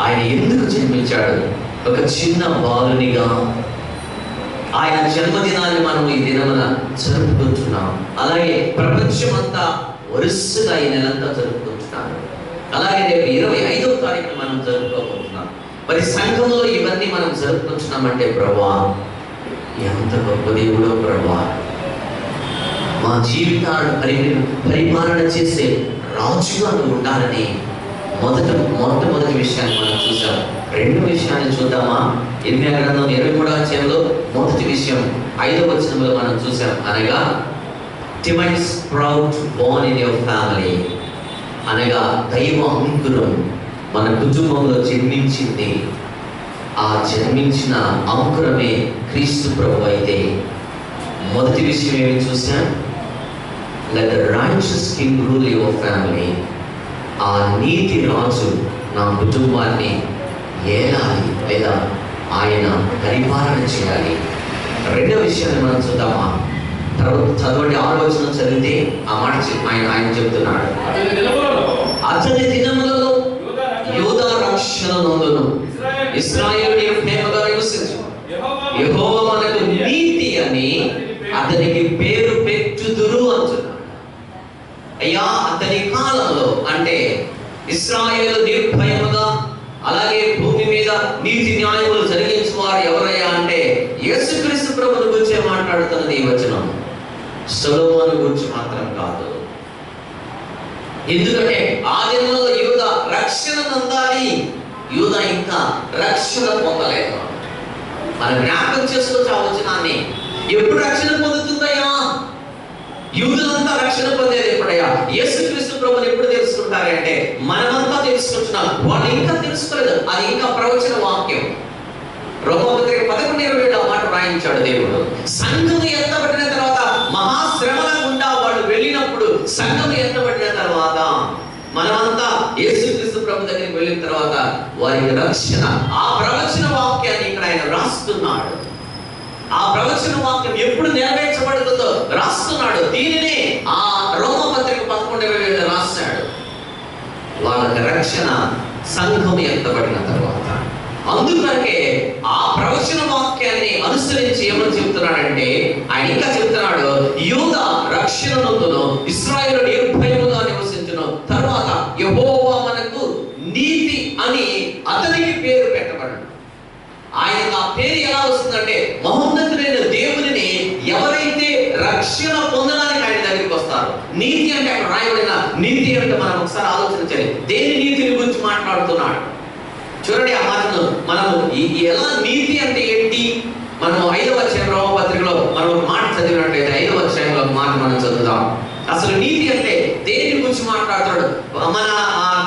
ఆయన ఎందుకు జన్మించాడు? ఒక చిన్న బాలునిగా. ఆయన జన్మదినాన్ని మనం ఈ దినమున జరుపుకుంటున్నాం. అలాగే ప్రపంచమంతా వరుసగా ఈ నెలంతా జరుపుకుంటున్నాం. అలాగే రేపు 25వ తారీఖున మనం జరుపుకోబోతున్నాం. మరి సంఘంలో ఇవన్నీ మనం జరుపుకుంటున్నామంటే ప్రభువా ఎంత గొప్ప దేవుడో ప్రభువా, మా జీవితాలను పరిపాలన చేసే రాజుగా నువ్వు ఉండాలని మొట్టమొదటి విషయాన్ని మనం చూసాం. రెండు విషయాన్ని చూద్దామా? ఇర్మియా గ్రంథం 23వ అధ్యాయంలో మొదటి విషయం 5వ వచనంలో మనం చూసాం, అనగా divine sprout born in your family, అనగా దైవ అంకురం మన కుటుంబంలో జన్మించింది. ఆ జన్మించిన అంకురమే క్రీస్తు ప్రభు అయితే మొదటి విషయం ఏమి చూసాం? let the righteous king rule your family, ఆ నీతి రాజు నా కుటుంబాన్ని ఏలాలి లేదా ఆయన పరిపాలన చేయాలి. రెండవ విషయాన్ని మనం చూద్దామా? చదవండి, 6వ వచనం చదివితే ఆ మాట ఆయన చెప్తున్నాడు, అతని దినములలో యూదా రక్షణ నందును ఇశ్రాయేలు ప్రేమగా నివసించు, యెహోవా మనకు నీతి అని అతనికి పేరు పెట్టుదురు అంటున్నాడు. అయ్యా అతని కాలంలో అంటే ఇశ్రాయేలు నిర్భయముగా, అలాగే భూమి మీద నీతి న్యాయములు జరిగించేవారు ఎవరయ్యా అంటే యేసుక్రీస్తు ప్రభువుని గురించి మాట్లాడుతున్నది ఈ వచనం. సొలొమోను గురించి మాత్రం కాదు. ఎందుకంటే ఆ దినంలో యూదా రక్షణ పొందాలి. యూదా ఇంకా రక్షణ పొందలేదు. మనం జ్ఞాపకం చేసుకోవచ్చు ఆ వచనాన్ని. ఎప్పుడు రక్షణ పొందుతుందయ్యా? యూదులంతా రక్షణ పొందేది ఎప్పుడయ్యా? యేసుక్రీస్తు ప్రభువుని ఎప్పుడు తెలుసుకుంటారంటే మనమంతా తెలుసుకుంటున్నాం, వాళ్ళు ఇంకా తెలుసుకోలేదు. అది ఇంకా ప్రవచన వాక్యం. రోమపత్రిక 11:27 మాట రాయించాడు దేవుడు. సంఘము ఎత్తబడిన తర్వాత, మహాశ్రమల గుండా వాళ్ళు వెళ్ళినప్పుడు, సంఘము ఎత్తబడిన తర్వాత మనమంతా యేసుక్రీస్తు ప్రభు దగ్గరికి వెళ్ళిన తర్వాత వారికి రక్షణ, ఆ ప్రవచన వాక్యాన్ని ఇక్కడ ఆయన రాస్తున్నాడు. ఆ ప్రవచన వాక్యం ఎప్పుడు నెరవేర్చబడుతుందో రాస్తున్నాడు. దీనినే ఆ రోమపత్రిక 11:27 రాశాడు. వాళ్ళకి రక్షణ సంఘం ఎత్తబడిన తర్వాత. అందుకనే ఆ ప్రవచన వాక్యాన్ని అనుసరించి ఏమని చెప్తున్నాడంటే ఆయన ఇంకా చెప్తున్నాడు, యూదా రక్షణ నందును ఇశ్రాయేలు నిర్భయముగా నివసించును, తర్వాత యెహోవా మనకు నీతి అని అతనికి పేరు పెట్టబడను. ఆయనకు ఆ పేరు ఎలా వస్తుందంటే మహోన్నతుడైన దేవునిని ఎవరైతే రక్షణ పొందడానికి ఆయన దగ్గరికి వస్తారో, నీతి అంటే మనం ఒకసారి ఆలోచించాలి. దేని నీతిని గురించి మాట్లాడుతున్నాడు చూడండి. ఆ మాటను మనము ఎలా నీతి అంటే ఏంటి? మనం 5వ అధ్యాయం రోమపత్రికలో మనం ఒక మాట చదివినట్లయితే 5వ అధ్యాయంలో ఒక మాట మనం చదువుదాం. అసలు నీతి అంటే దేని గురించి మాట్లాడుతున్నాడు? మన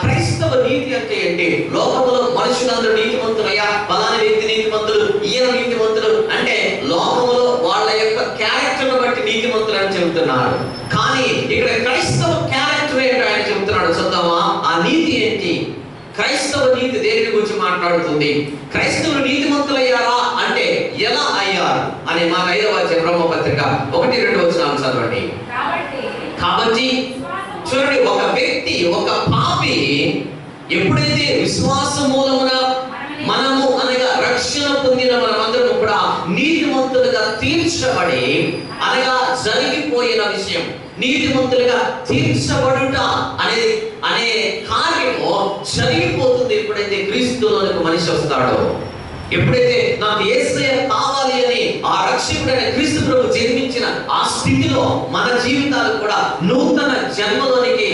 క్రైస్తవ నీతి అంటే ఏంటి? లోకంలో మనుషులందరూ నీతిమంతులయ్యా, ఫలానా వ్యక్తి నీతిమంతులు, ఈయన నీతిమంతులు అంటే లోకంలో వాళ్ళ యొక్క క్యారెక్టర్ను బట్టి నీతిమంతులు అని చెబుతున్నారు. కానీ ఇక్కడ క్రైస్తవ క్యారెక్టర్ ఏంటో ఆయన చెబుతున్నాడు. చూద్దామా ఆ నీతి ఏంటి? క్రైస్తవ నీతి దేని గురించి మాట్లాడుతుంది? క్రైస్తవులు నీతిమంతులయ్యారా అంటే ఎలా అయ్యారు అనే మాట 5వ అధ్యాయం రోమపత్రిక 1-2 వచనాలు చదవండి. కాబట్టి చూడండి, ఒక వ్యక్తి, ఒక పాపి ఎప్పుడైతే విశ్వాస మూలమున మనము అనగా రక్షణ పొందిన మనమందరం కూడా నీతిమంతులుగా తీర్చబడి, అనగా జరిగిపోయిన విషయం నీతిమంతులుగా తీర్చబడుట అనే కార్యము జరిగిపోతుంది ఎప్పుడైతే క్రీస్తులోనికి మనిషి వస్తాడో. ఎప్పుడైతే నాకు యేసయ్య కావాలి అని ఆ రక్షకుడైన క్రీస్తు ప్రభు జన్మించిన ఆ స్థితిలో మన జీవితాలు కూడా నూతన జన్మలోనికి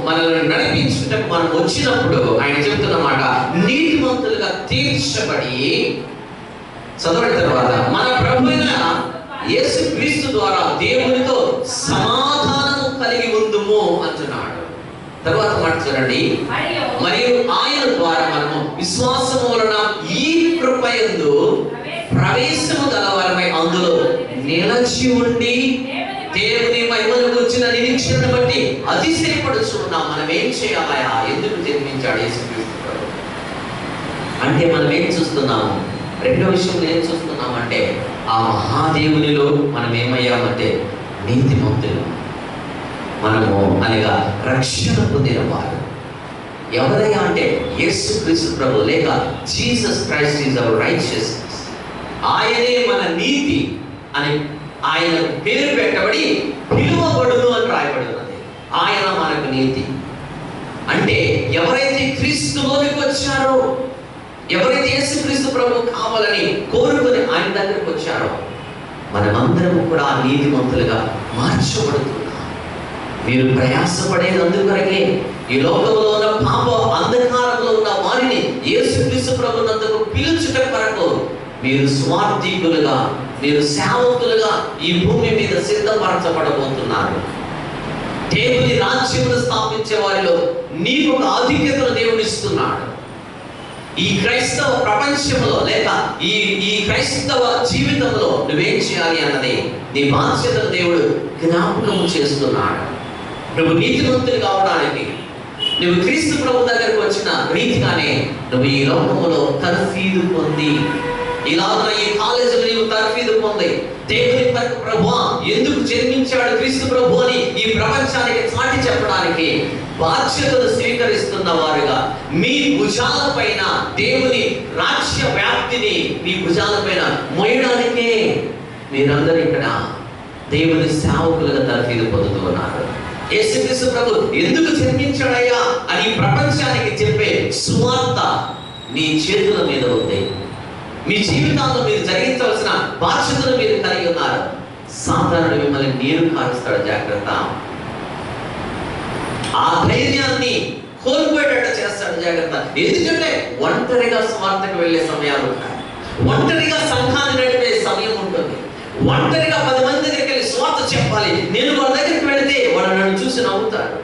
మనల్ని నడిపించుటకు మనం వచ్చినప్పుడు ఆయన చెబుతున్న మాట నీతిమంతులుగా తీర్చబడి చదవని తర్వాత మన ప్రభువైన యేసు క్రీస్తు ద్వారా దేవునితో సమాధానము కలిగి ఉందుము అంటున్నాడు. తర్వాత మాట చూడండి, మరియు ఆయన ద్వారా మనము విశ్వాసము వలన ఈ కృపయందు ప్రవేశము గలవారమై అందులో నిలచి ఉండి దేవుని మహిమను గురించిన నిరీక్షణ బట్టి అతిశయపడుచున్నాం. మనం ఏం చేయాలయా? ఎందుకు జన్మించాడు యేసుక్రీస్తు ప్రభు అంటే మనం ఏం చూస్తున్నాము? రెండో విషయంలో ఏం చూస్తున్నామంటే ఆ మహాదేవునిలో మనం ఏమయ్యామంటే నీతిమంతులు. మనము అనగా రక్షణ పొందిన వారు ఎవరయ్యా అంటే యేసుక్రీస్తు ప్రభు లేక Jesus Christ is our righteousness. ఆయనే మన నీతి అని ఆయన పేరు పెట్టబడి పిలువబడును అని రాయబడినది. ఆయన మనకు నీతి అంటే ఎవరైతే క్రీస్తులోనికి వచ్చారో, ఎవరైతే యేసుక్రీస్తు ప్రభు కావాలని కోరుకుని ఆయన దగ్గరకు వచ్చారో మనమందరం కూడా నీతిమంతులుగా మార్చబడుతున్నాం. మీరు ప్రయాసపడేది అందుకొరకే. ఈ లోకంలో ఉన్న పాప అంధకారంలో ఉన్న వారిని యేసుక్రీస్తు ప్రభువునందుకు పిలుచుట కొరకు మీరు స్వార్థికులుగా, మీరు సేవకులుగా ఈ భూమి మీద సిద్ధపరచబడబోతున్నారు. దేవుని రాజ్యమును స్థాపించే వారిలో నీకు ఒక ఆధిక్యతను దేవుడు ఇస్తున్నాడు. ఈ క్రైస్తవ ప్రపంచంలో లేక ఈ క్రైస్తవ జీవితంలో నువ్వేం చేయాలి అన్నది నీ బాధ్యతను దేవుడు జ్ఞాపకం చేస్తున్నాడు. నువ్వు నీతిమంతులు కావడానికి నువ్వు క్రీస్తు ప్రభు దగ్గరకు వచ్చిన రీతిగానే నువ్వు ఈ లోకంలో తర్ఫీదు పొంది, ఇలాగ ఈ కాలేజీలో నీవు తర్ఫీదు పొంది దేవుని ప్రభువా ఎందుకు జన్మించాడు క్రీస్తు ప్రభు అని ఈ ప్రపంచానికి చాటి చెప్పడానికి బాధ్యతను స్వీకరిస్తున్న వారుగా మీ భుజాల పైన దేవుని రాజ్య వ్యాప్తిని మీ భుజాల పైన మోయడానికే మీరందరూ ఇక్కడ దేవుని సేవకులుగా తర్ఫీదు పొందుతూ ఉన్నారు. యేసుక్రీస్తు ప్రభు ఎందుకు జన్మించాడయ్యా అని ప్రపంచానికి చెప్పే సువార్త మీ చేతుల మీద ఉంది. మీ జీవితాల్లో మీరు జరిగించవలసిన బాధ్యతను మీరు కలిగి ఉన్నారు. సాధారణ మిమ్మల్ని నీరు కారుస్తాడు, జాగ్రత్త. ఆ ధైర్యాన్ని కోల్పోయేటట్టు చేస్తాడు, జాగ్రత్త. ఎందుకంటే ఒంటరిగా స్వార్థకు వెళ్ళే సమయాలు ఉంటాయి, ఒంటరిగా సంఘాన్ని నడిపే సమయం ఉంటుంది, ఒంటరిగా 10 మంది దగ్గరికి వెళ్ళి స్వార్థ చెప్పాలి. నేను వాళ్ళ దగ్గరికి వెళితే వాళ్ళు నన్ను చూసి నవ్వుతారు,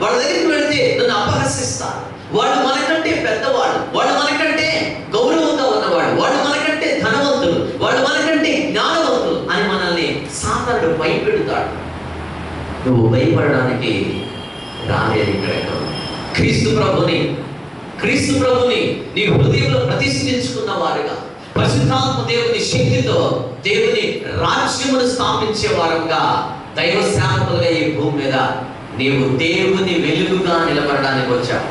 వాళ్ళ దగ్గరికి వెళితే నన్ను అపహసిస్తారు. వాళ్ళు మనకంటే పెద్దవాళ్ళు, వాళ్ళు మనకంటే గౌరవంగా ఉన్నవాడు, వాళ్ళు మనకంటే ధనవంతులు, వాళ్ళు మనకంటే జ్ఞానవంతులు అని మనల్ని సాతానుడు భయపెడతాడు. నువ్వు భయపడడానికి రాలేదు. ఇక్కడ క్రీస్తు ప్రభుని నీ హృదయంలో ప్రతిష్ఠించుకున్న వారుగా పరిశుద్ధాత్మ దేవుని శక్తితో దేవుని రాజ్యమును స్థాపించే వారంగా దైవ సేవకులుగా ఈ భూమి మీద నీవు దేవుని వెలుగుగా నిలబడడానికి వచ్చావు.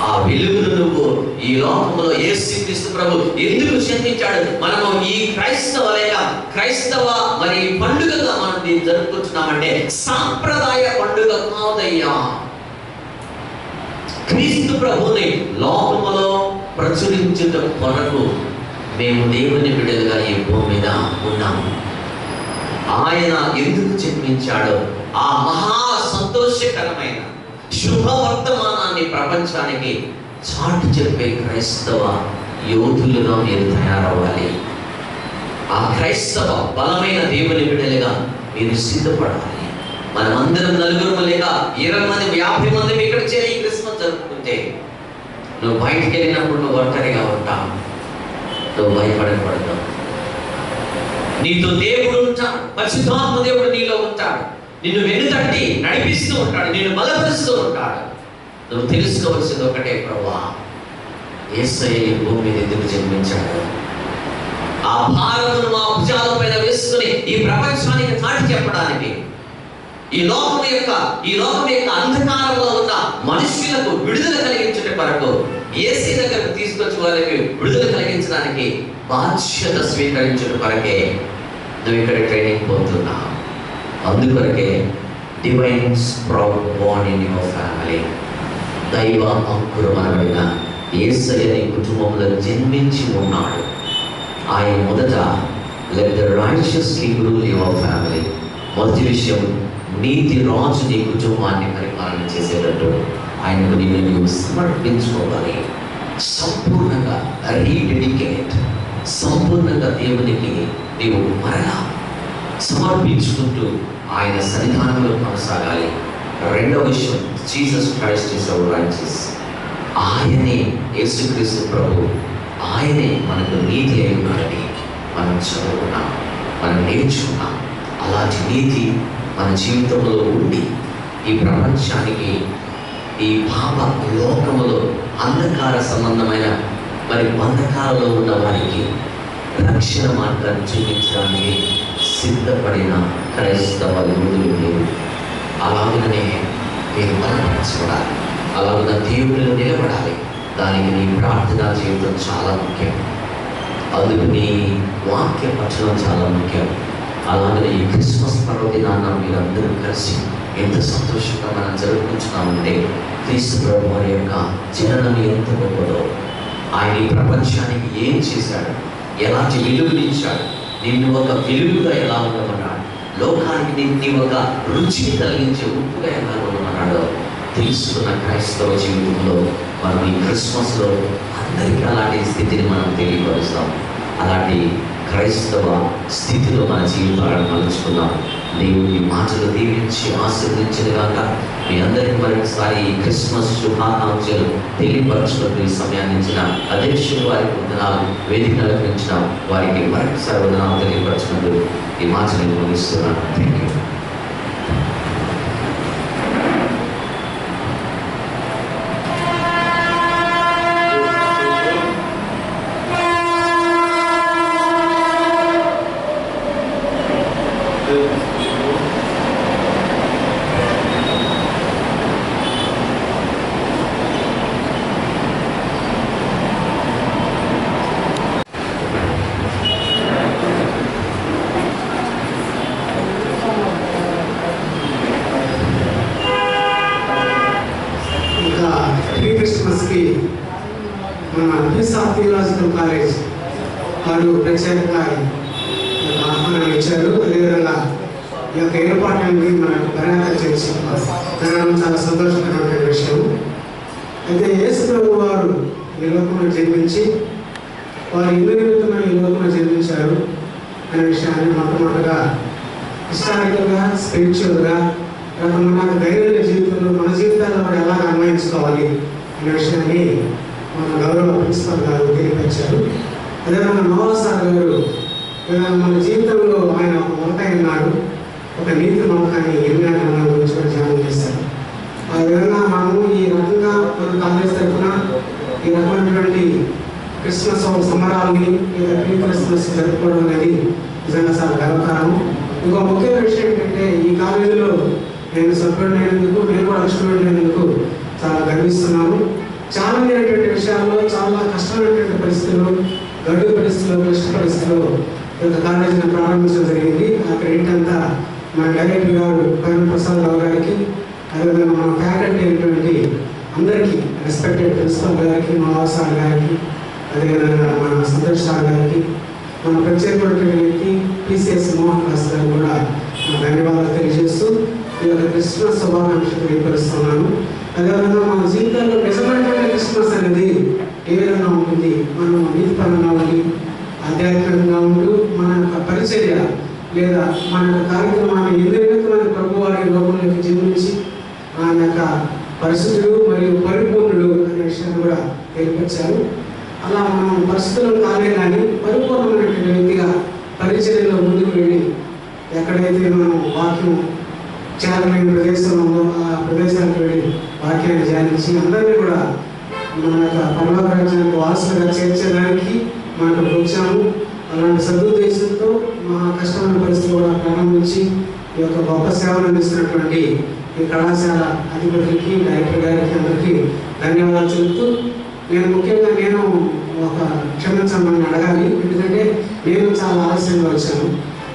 ఆ వెలుగును నువ్వు ఈ లోకంలో యేసుక్రీస్తు ప్రభు ఎందుకు జన్మించాడు? మనము ఈ క్రైస్తవ మరి పండుగగా మనం దీన్ని జరుపుకుంటున్నామంటే సాంప్రదాయ పండుగ కాదయ్యా. క్రీస్తు ప్రభుని లోకములో ప్రచురించుట కొరకు మేము దేవుని బిడ్డలుగా ఈ భూమి మీద ఉన్నాము. ఆయన ఎందుకు జన్మించాడో ఆ మహా సంతోషకరమైన శుభవర్తమానాన్ని ప్రపంచానికి చాటి చెప్పే క్రైస్తవ యోధులుగా మీరు తయారవ్వాలి. ఆ క్రైస్తవ బలమైన దేవుని బిడ్డలుగా మీరు సిద్ధపడాలి. మనమందరం నలుగురు లేక 20 మంది 50 మంది ఇక్కడ చేరి క్రిస్మస్ జరుపుకుంటే నువ్వు బయటికి వెళ్ళినప్పుడు నువ్వు ఒంటరిగా ఉంటావు, నువ్వు భయపడకూడదు. నీతో దేవుడు ఉంటాడు, పరిశుద్ధాత్మ దేవుడు నీలో ఉంటాడు, నిన్ను వెనుతట్టి నడిపిస్తూ ఉంటాడు, నిన్ను బలపరుస్తూ ఉంటాడు. నువ్వు తెలుసుకోవాల్సింది ఒకటే, ప్రభువా యేసయ్య ఈ భూమి మీద ఎందుకు జన్మించాడు? ఆ భారతను మా భుజాల పైన వేసుకుని ఈ ప్రపంచానికి చాటి చెప్పడానికి, ఈ లోకం యొక్క అంధకారంలో ఉన్న మనుష్యులకు విడుదల కలిగించే కొరకు యేసయ్య దగ్గరకు తీసుకొచ్చి వాళ్ళకి విడుదల కలిగించడానికి బాధ్యత స్వీకరించడం కొరకే నువ్వు ఇక్కడ ట్రైనింగ్ పోతున్నావు. అందుకొరకే divine sprout Born in your family, దైవ అంకురమనబడిన యేసయ్య నీ కుటుంబంలో జన్మించి ఉన్నాడు. ఆయన మొదట let the righteous king rule your family. మొదటి విషయం, నీతి రాజు నీ కుటుంబాన్ని పరిపాలన చేసేటట్టు ఆయనకు నీవు సమర్పించుకోవాలి. సంపూర్ణంగా రీడెడికేట్, సంపూర్ణంగా దేవునికి నీవు మరలా సమర్పించుకుంటూ ఆయన సన్నిధానంలో కొనసాగాలి. రెండవ విషయం, Jesus Christ is our righteous. ఆయనే యేసుక్రీస్తు ప్రభు, ఆయనే మనకు నీతి అయి ఉన్నాడని మనం చదువుకున్నాం, మనం నేర్చుకున్నాం. అలాంటి నీతి మన జీవితంలో ఉండి ఈ ప్రపంచానికి, ఈ పాప లోకములో అంధకార సంబంధమైన మరి బంధకాలలో ఉన్న వారికి రక్షణ మార్గాన్ని చూపించడానికి సిద్ధపడిన క్రైస్తవ యోధులు మీరు. అలాగనే మీరు బలపరచుకోవాలి, అలాగ దేవుడిలో నిలబడాలి. దానికి నీ ప్రార్థనా జీవితం చాలా ముఖ్యం. అందుకు నీ వాక్య పఠనం చాలా ముఖ్యం. అలాగనే ఈ క్రిస్మస్ పర్వదినాన్న మీరందరూ కలిసి ఎంత సంతోషంగా మనం జరుపుకుంటున్నామంటే, క్రీస్తు ప్రభు వారి యొక్క జననం ఎంత గొప్పదో, ఆయన ఈ ప్రపంచానికి ఏం చేశాడు, ఎలాంటి వెలుగునిచ్చాడు, నిన్ను ఒక వెలుగుగా ఎలా ఉండమన్నాడు, లోకానికి నీ ఒక రుచిని కలిగించే ఉప్పుగా ఎలా ఉండమన్నాడో తెలుసుకున్న క్రైస్తవ జీవితంలో మనం ఈ క్రిస్మస్లో అందరికీ అలాంటి స్థితిని మనం తెలియపరుస్తాం. అలాంటి క్రైస్తవ స్థితిలో మన జీవితాలను మలుచుకుందాం. దేవుని మాటలు దీవించి ఆశీర్వదించగాక. మీ అందరికీ మరొకసారి ఈ క్రిస్మస్ శుభాకాంక్షలు తెలియపరచుకుంటూ ఈ సమయాన్ని ఇచ్చిన అధ్యక్షులు వారికి వందనాలు, వేదిక అలంకరించిన వారికి మరొకసారి వందనాలు తెలియపరచుకుంటూ ఈ మాటలను ముగిస్తున్నాను. Thank you. థియలాజికల్ కాలేజ్ వారు ప్రత్యేకంగా ఆహ్వానం ఇచ్చారు. అదేవిధంగా ఈ యొక్క ఏర్పాటుని మనకు బరాఖరు చేసి జరగడం చాలా సంతోషకరమైన విషయం. అయితే యేసు ప్రభు వారు ఈ లోకంలో జన్మించి వారు ఇల్లు నిమిత్తమై ఈ లోకంలో జన్మించారు అనే విషయాన్ని మొట్టమొదటిగా హిస్టారికల్గా, స్పిరిచువల్గా, మన దైనందిన జీవితంలో మన జీవితాల్లో వారు ఎలా అన్వయించుకోవాలి అనే విషయాన్ని మన గౌరవ ప్రిన్సిపల్ గారు తెలియపరిచారు. అదేవిధంగా నోవా సార్ గారు మన జీవితంలో ఆయన ఒక మొలకై ఉన్నాడు, ఒక నీతి మొలకని ఎన్నో గురించి కూడా ధ్యానం చేశారు. ఆ విధంగా మనము ఈ రకంగా మన కాలేజ్ తరఫున ఈ రకమైనటువంటి క్రిస్మస్ సంబరాలని లేదా ప్రీ క్రిస్మస్ జరుపుకోవడం అనేది నిజంగా చాలా గర్వకారం. ఇంకో ముఖ్యమైన విషయం ఏంటంటే, ఈ కాలేజీలో నేను సభ్యుడైనందుకు, నేను కూడా స్టూడెంట్ అయినందుకు చాలా గర్విస్తున్నాను. చాలా అనేటువంటి విషయాల్లో చాలా కష్టమైనటువంటి పరిస్థితుల్లో, గడువు పరిస్థితుల్లో, క్లిష్ట పరిస్థితుల్లో ఈ యొక్క కాలేజీని ప్రారంభించడం జరిగింది. ఆ క్రెడిట్ అంతా మన డైరెక్టర్ గారు పైన ప్రసాద్ రావు గారికి, అదేవిధంగా మన ఫ్యాకల్టీ అయినటువంటి అందరికీ, రెస్పెక్టెడ్ ప్రిన్సిపల్ గారికి, మా సార్ గారికి, అదేవిధంగా మన సంతోష్ సార్ గారికి, మన ప్రత్యేకమైనటువంటి వ్యక్తి పిసిఎస్ మోహన్ దాస్ గారు కూడా ధన్యవాదాలు తెలియజేస్తూ ఈ యొక్క క్రిస్మస్ శుభాకాంక్షలు తెలియపరుస్తున్నాను. అదేవిధంగా మన జీవితంలో నిజమైనటువంటి క్రిస్మస్ అనేది ఏ విధంగా ఉంటుంది, మనం నీతిపరంగా ఉండి ఆధ్యాత్మికంగా ఉంటూ మన యొక్క పరిచర్య లేదా మన యొక్క కార్యక్రమాన్ని ఎందుకు ప్రభు వారి లోకంలోకి జీవించి ఆయన యొక్క పరిశుద్ధుడు మరియు పరిపూర్ణుడు అనే విషయాన్ని కూడా తెలియపరిచారు. అలా మనం పరిస్థితులు కాలే కానీ పరిపూర్ణమైనటువంటి వ్యక్తిగా పరిచర్యలో ముందుకు వెళ్ళి ఎక్కడైతే మనం వాక్యం చేరలేని ప్రదేశంలో ఉందో ఆ ప్రదేశానికి వెళ్ళి వాక్యాన్ని ధ్యానించి అందరినీ కూడా మన యొక్క పరలోక రాజ్యానికి వారసులుగా చేర్చడానికి మనం వచ్చాము. అలాంటి సదుద్దేశంతో మా కష్టమైన పరిస్థితి కూడా ప్రారంభించి ఈ యొక్క గొప్ప సేవలు అందిస్తున్నటువంటి ఈ కళాశాల అధిపతులకి, డైరెక్టర్ గారికి అందరికీ ధన్యవాదాలు చెబుతూ, నేను ఒక క్షమించమని అడగాలి. ఎందుకంటే నేను చాలా ఆలస్యంగా వచ్చాను.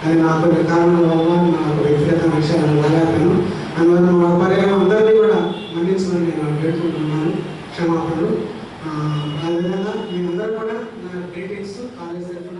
అది నాకు కొన్ని కారణాల వల్ల నాకు వ్యక్తిగత విషయాలు వెళ్ళాను. అందువల్ల మా పర్యాయం అందరినీ కూడా మన్నించమని నేను పెట్టుకుంటున్నాను. క్షమాపణలు. అదేవిధంగా మీ అందరూ కూడా నా గ్రీటింగ్స్ కాలేజ్ తరఫున